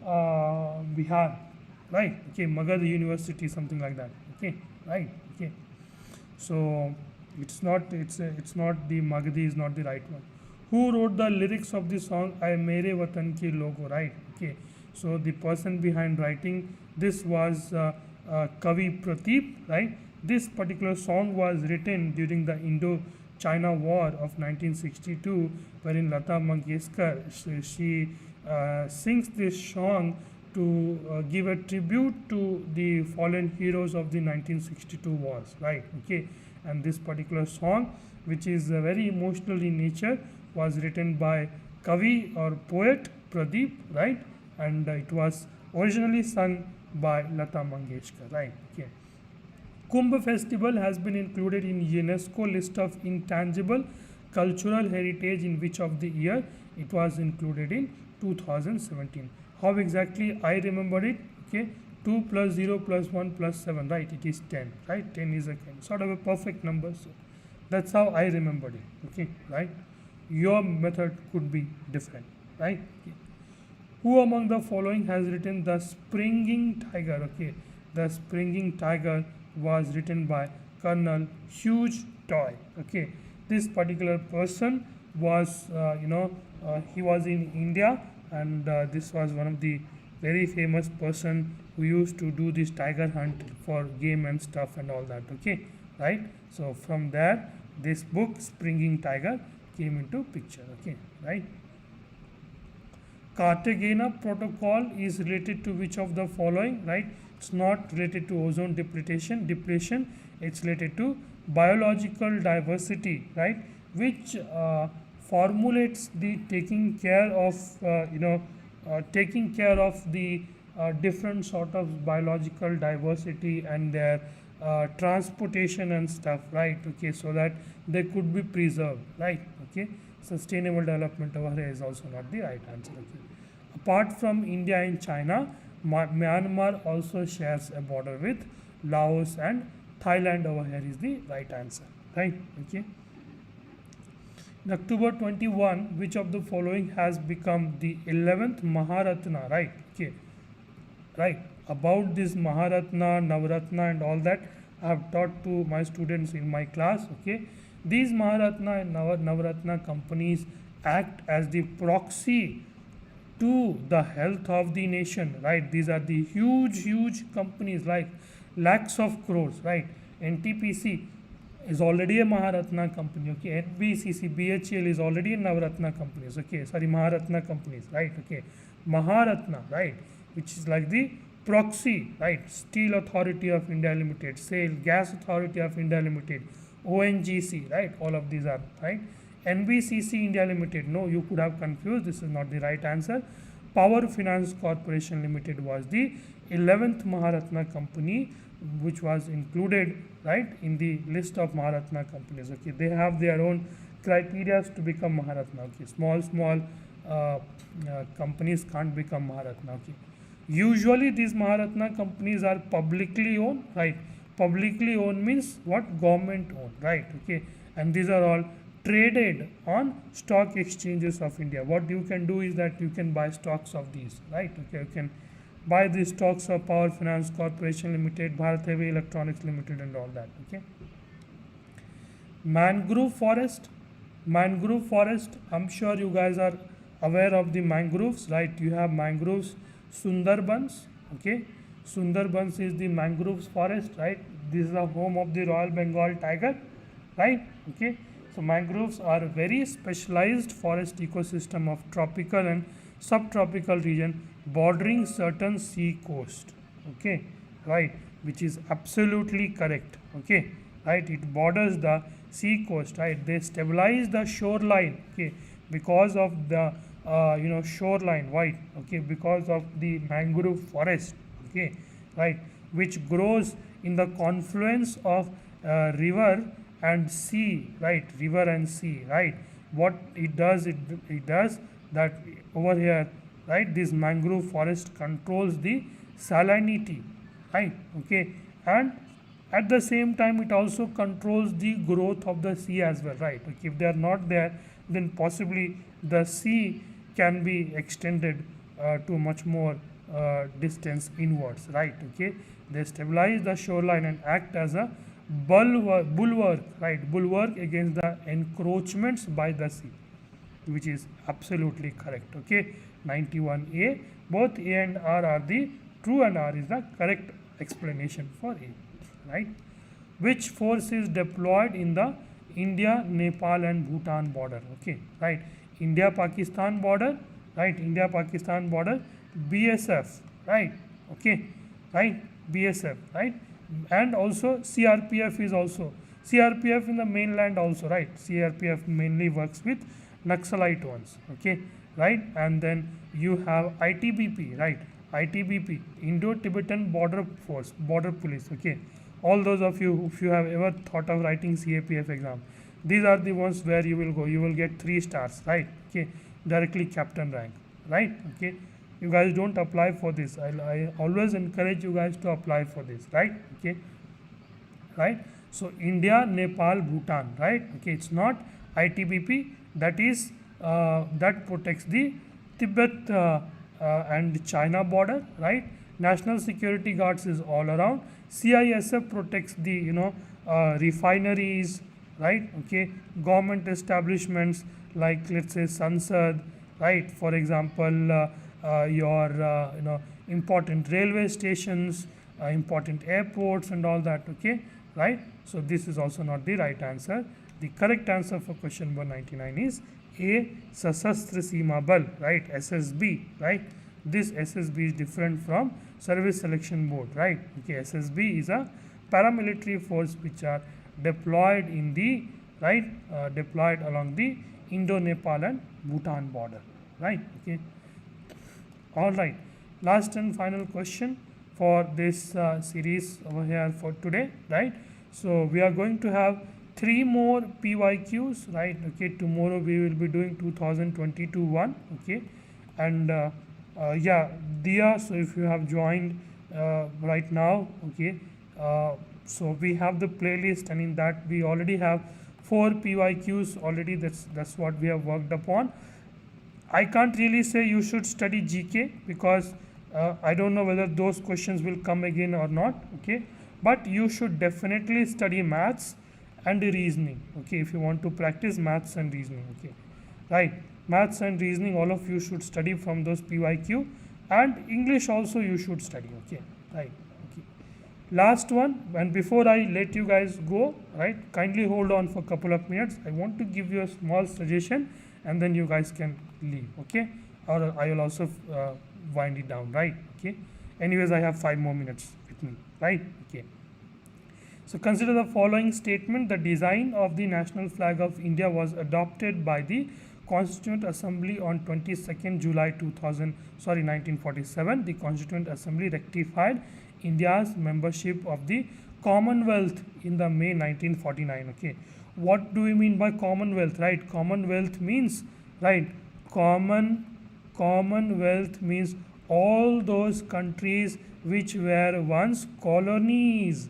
Bihar, right? Okay, Magad University, something like that. Okay, right? Okay, so it's not the Magadhi is not the right one. Who wrote the lyrics of the song "Ay Mere Watan Ki Logo"? Right? Okay. So the person behind writing this was Kavi Prateep. Right? This particular song was written during the Indo-China War of 1962, wherein Lata Mangeshkar she sings this song to give a tribute to the fallen heroes of the 1962 wars. Right? Okay. And this particular song, which is very emotional in nature, was written by Kavi or poet Pradeep, right? And it was originally sung by Lata Mangeshkar, right? Okay. Kumbh festival has been included in UNESCO list of intangible cultural heritage in which of the year? It was included in 2017. How exactly I remember it? Okay, 2 plus 0 plus 1 plus 7, right? It is 10, right? 10 is a sort of a perfect number, so that's how I remembered it. Okay, right? Your method could be different, right? Okay. Who among the following has written The Springing Tiger? Okay, The Springing Tiger was written by Colonel Hugh Toy. Okay, this particular person was, he was in India, and this was one of the very famous person who used to do this tiger hunt for game and stuff and all that. Okay, right? So from there, this book Springing Tiger came into picture. Okay, right? Cartagena Protocol is related to which of the following? Right? It's not related to ozone depletion. It's related to biological diversity, right? Which formulates the taking care of the different sort of biological diversity and their transportation and stuff, right? Okay, so that they could be preserved, right? Okay, sustainable development over here is also not the right answer. Okay, apart from India and China, Myanmar also shares a border with Laos and Thailand. Over here is the right answer, right? Okay. In October 21, which of the following has become the 11th Maharatna, right? Okay, right. About this Maharatna, Navaratna and all that, I have taught to my students in my class. Okay, these Maharatna and Navaratna companies act as the proxy to the health of the nation, right? These are the huge companies, like lakhs of crores, right? NTPC is already a Maharatna company. Okay, NBCC, BHEL is already a Navaratna companies. Okay, sorry, Maharatna companies, right? Okay, Maharatna, right, which is like the proxy, right? Steel Authority of India Limited, SAIL, Gas Authority of India Limited, ONGC, right? All of these are right. NBCC India Limited, no, you could have confused. This is not the right answer. Power Finance Corporation Limited was the 11th Maharatna company, which was included, right, in the list of Maharatna companies. Okay, they have their own criteria to become Maharatna. Okay, small companies can't become Maharatna. Okay, usually these Maharatna companies are publicly owned, right? Publicly owned means what? Government owned, right? Okay, and these are all traded on stock exchanges of India. What you can do is that you can buy stocks of these, right? Okay, you can buy the stocks of Power Finance Corporation Limited, Bharat Heavy Electronics Limited and all that. Okay, mangrove forest, I'm sure you guys are aware of the mangroves, right? You have mangroves, Sundarbans. Okay, Sundarbans is the mangroves forest, right? This is the home of the Royal Bengal tiger, right? Okay, so mangroves are a very specialized forest ecosystem of tropical and subtropical region bordering certain sea coast. Okay, right, which is absolutely correct. Okay, right, it borders the sea coast, right? They stabilize the shoreline. Okay, because of the shoreline. Why? Okay, because of the mangrove forest. Okay, right, which grows in the confluence of river and sea, right? River and sea, right? What it does, it does that over here, right? This mangrove forest controls the salinity, right? Okay, and at the same time it also controls the growth of the sea as well, right? Okay, if they are not there, then possibly the sea can be extended to much more distance inwards, right? Okay, they stabilize the shoreline and act as a bulwark, right? Bulwark against the encroachments by the sea, which is absolutely correct. Okay, 91A, both A and R are the true and R is the correct explanation for A, right? Which force is deployed in the India, Nepal and Bhutan border? Okay, right, India-Pakistan border, right? India-Pakistan border, BSF, right? Okay, right, BSF, right? And also CRPF is also, CRPF in the mainland also, right? CRPF mainly works with Naxalite ones. Okay, right? And then you have ITBP, right? ITBP, Indo-Tibetan Border Force, Border Police. Okay, all those of you, if you have ever thought of writing CAPF exam, these are the ones where you will go, you will get 3 stars, right? Okay, directly captain rank, right? Okay, you guys don't apply for this. I always encourage you guys to apply for this, right? Okay, right? So India, Nepal, Bhutan, right? Okay, it's not ITBP, that is that protects the Tibet and China border, right? National security guards is all around. CISF protects the refineries, right? Okay, government establishments like, let's say, Sansad, right? For example, your important railway stations, important airports and all that. Okay, right? So this is also not the right answer. The correct answer for question number 99 is A, Sasastra Seema Bal, right? SSB, right? This SSB is different from Service Selection Board, right? Okay, SSB is a paramilitary force which are deployed in the, right, deployed along the Indo-Nepal and Bhutan border, right? Okay. All right. Last and final question for this series over here for today, right? So we are going to have 3 more PYQs, right? Okay, tomorrow we will be doing 2022 one, okay, and yeah, Dia. So if you have joined right now, okay, so we have the playlist, and in that we already have 4 PYQs already. That's what we have worked upon. I can't really say you should study GK because I don't know whether those questions will come again or not. Okay, but you should definitely study maths and reasoning. Okay, if you want to practice maths and reasoning. Okay, right. Maths and reasoning, all of you should study from those PYQ, and English also you should study. Okay, right. Okay. Last one, and before I let you guys go, right, kindly hold on for a couple of minutes. I want to give you a small suggestion, and then you guys can leave. Okay, or I will also wind it down. Right. Okay. Anyways, I have 5 more minutes with me. Right. Okay. So consider the following statement: the design of the national flag of India was adopted by the Constituent Assembly on 22nd July 1947. The Constituent Assembly rectified India's membership of the Commonwealth in the May 1949. Okay, what do we mean by Commonwealth? Right, Commonwealth means, right, Commonwealth means all those countries which were once colonies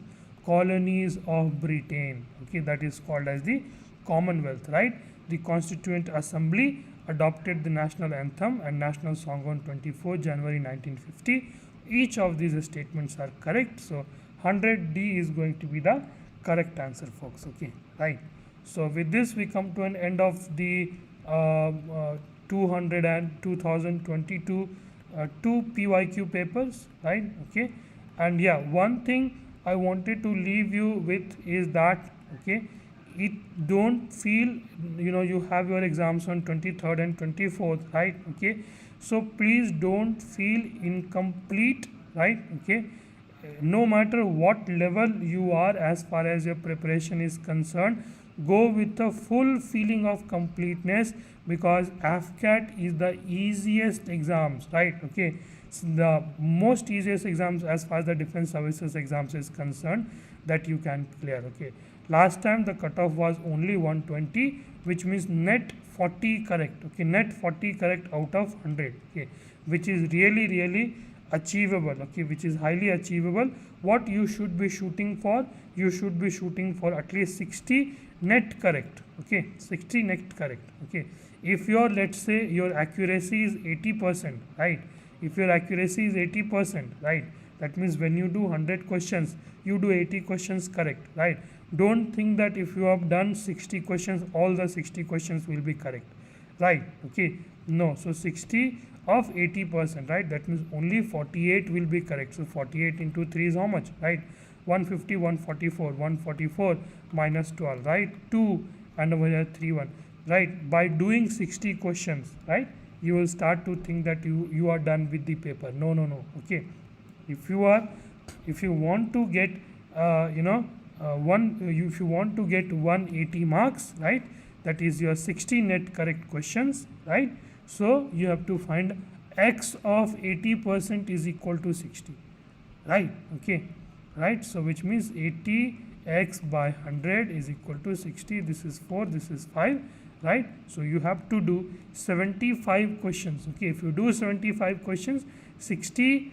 of Britain. Okay, that is called as the Commonwealth, right? The Constituent Assembly adopted the national anthem and national song on 24 January 1950. Each of these statements are correct. So 100D is going to be the correct answer, folks. Okay, right. So with this we come to an end of the 200 and 2022 2 PYQ papers, right? Okay, and yeah, one thing I wanted to leave you with is that, okay, it don't feel, you have your exams on 23rd and 24th, right? Okay, so please don't feel incomplete, right? Okay, no matter what level you are as far as your preparation is concerned, go with a full feeling of completeness, because AFCAT is the easiest exams, right? Okay, so the most easiest exams as far as the defense services exams is concerned that you can clear. Okay, last time the cutoff was only 120, which means net 40 correct. Okay, net 40 correct out of 100. Okay, which is really achievable. Okay, which is highly achievable. What you should be shooting for? You should be shooting for at least 60 net correct. Okay, 60 net correct. Okay, if your, let's say, your accuracy is 80%, right? If your accuracy is 80%, right, that means when you do 100 questions, you do 80 questions correct, right? Don't think that if you have done 60 questions, all the 60 questions will be correct, right? Okay, no. So 60 of 80%, right? That means only 48 will be correct. So 48 into 3 is how much, right? 150, 144, 144 minus 12, right? 2 and over here 3, 1, right? By doing 60 questions, right, you will start to think that you are done with the paper. No. Okay, if you want to get if you want to get 180 marks, right, that is your 60 net correct questions, right? So you have to find x of 80% is equal to 60, right? Okay, right? So which means 80x by 100 is equal to 60. This is 4, this is 5, right? So you have to do 75 questions. Okay, if you do 75 questions, 60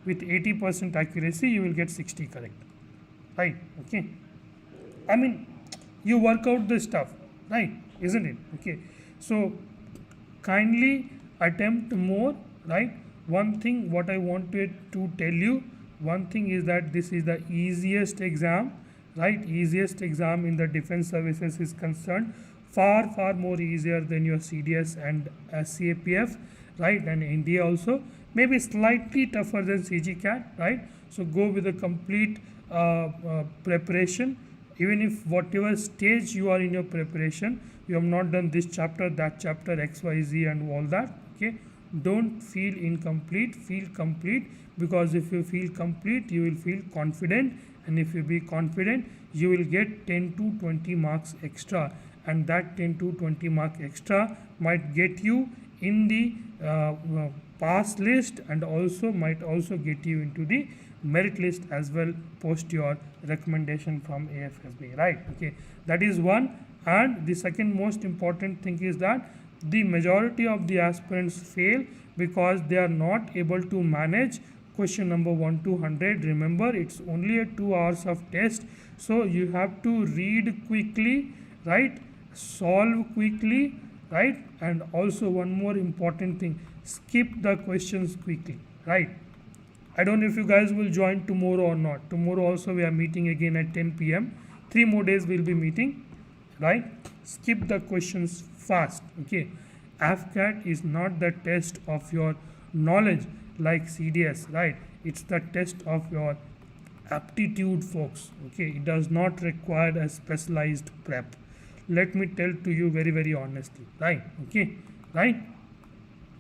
with 80% accuracy, you will get 60 correct, right? Okay, I mean, you work out this stuff, right, isn't it? Okay, so kindly attempt more, right? One thing what I wanted to tell you, one thing is that this is the easiest exam, right? Easiest exam in the defense services is concerned, far more easier than your CDS and CAPF, right? And India also maybe slightly tougher than CGCAT, right? So go with a complete preparation. Even if whatever stage you are in your preparation, you have not done this chapter, that chapter, XYZ and all that, okay? Don't feel incomplete, feel complete, because if you feel complete, you will feel confident, and if you be confident, you will get 10 to 20 marks extra, and that 10 to 20 mark extra might get you in the pass list, and also might also get you into the merit list as well post your recommendation from AFSB, right? Okay, that is one. And the second most important thing is that the majority of the aspirants fail because they are not able to manage question number 1 to 100. Remember, it's only a 2 hours of test, so you have to read quickly, right? Solve quickly, right? And also one more important thing, skip the questions quickly, right? I don't know if you guys will join tomorrow or not. Tomorrow also we are meeting again at 10 p.m. 3 more days we'll be meeting, right? Skip the questions fast, okay? AFCAT is not the test of your knowledge like CDS, right? It's the test of your aptitude, folks, okay? It does not require a specialized prep. Let me tell to you very honestly, right? Okay, right?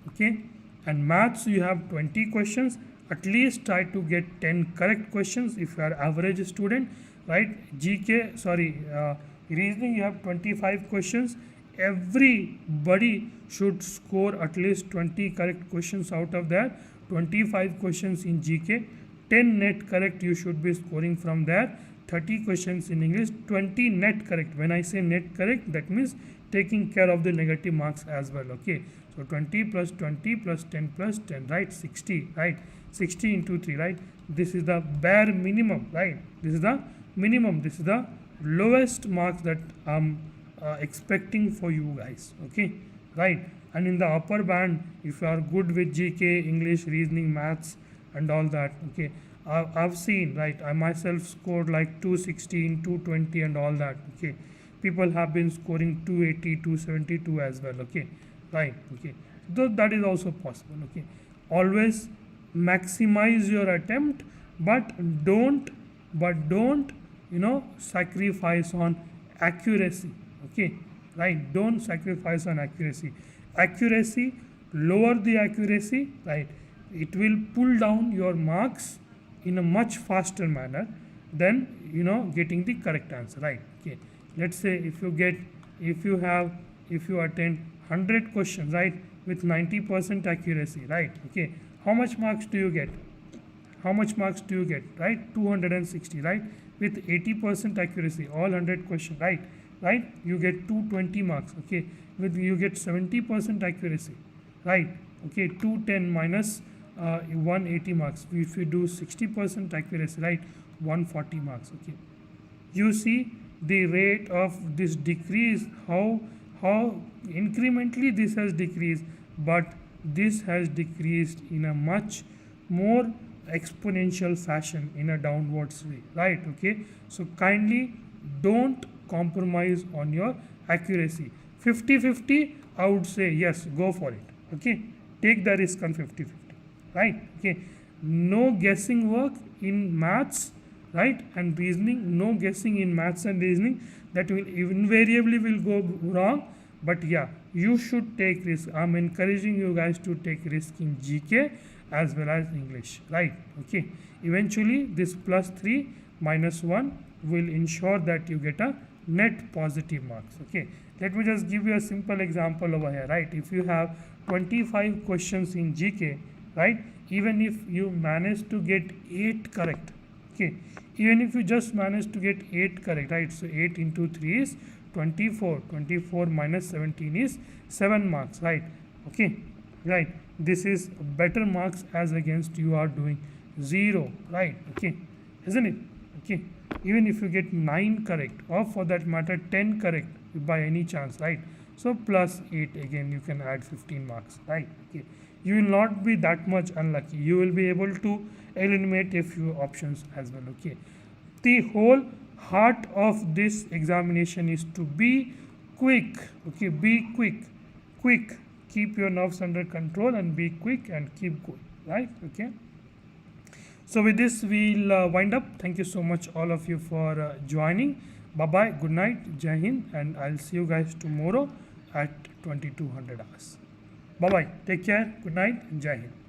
Okay, and maths you have 20 questions. At least try to get 10 correct questions if you are average student, right? Reasoning you have 25 questions. Everybody should score at least 20 correct questions out of there. 25 questions in GK, 10 net correct you should be scoring from there. 30 questions in English, 20 net correct. When I say net correct, that means taking care of the negative marks as well, okay? So 20 plus 20 plus 10 plus 10, right? 60, right? 60 into 3, right? This is the bare minimum, right? This is the minimum. This is the lowest marks that I'm expecting for you guys, okay? Right? And in the upper band, if you are good with GK, English, reasoning, maths and all that, okay? I've seen, right? I myself scored like 216, 220 and all that, okay? People have been scoring 280, 272 as well, okay? Right, okay? So that is also possible, okay? Always maximize your attempt, but don't sacrifice on accuracy, okay? Right? Don't sacrifice on accuracy. Lower the accuracy, right? It will pull down your marks in a much faster manner than getting the correct answer, right? Okay, let's say if you attend 100 questions, right, with 90% accuracy, right? Okay, how much marks do you get? Right? 260, right? With 80% accuracy, all 100 questions, right? You get 220 marks, okay? With you get 70% accuracy, right? Okay, 210 minus 180 marks. If you do 60% accuracy, right, 140 marks, okay? You see the rate of this decrease, how incrementally this has decreased, but this has decreased in a much more exponential fashion, in a downwards way, right? Okay, so kindly don't compromise on your accuracy. 50-50, I would say yes, go for it, okay? Take the risk on 50-50, right? Okay, no guessing work in maths, right, and reasoning. No guessing in maths and reasoning, that will invariably will go wrong. But yeah, you should take risk. I'm encouraging you guys to take risk in GK as well as English, right? Okay, eventually this +3 -1 will ensure that you get a net positive marks, okay? Let me just give you a simple example over here, right? If you have 25 questions in GK, right, even if you manage to get 8 correct, okay, even if you just manage to get 8 correct, right, so 8 into 3 is 24, 24 minus 17 is 7 marks, right? Okay, right, this is better marks as against you are doing 0, right? Okay, isn't it? Okay, even if you get 9 correct, or for that matter 10 correct by any chance, right, So plus 8, again you can add 15 marks, right? Okay, you will not be that much unlucky. You will be able to eliminate a few options as well. Okay, the whole heart of this examination is to be quick. Okay, be quick, keep your nerves under control and be quick and keep going, right? Okay, so with this we'll wind up. Thank you so much all of you for joining. Bye bye, good night, Jai Hind, and I'll see you guys tomorrow at 2200 hours. Bye bye, take care, good night, and Jai Hind.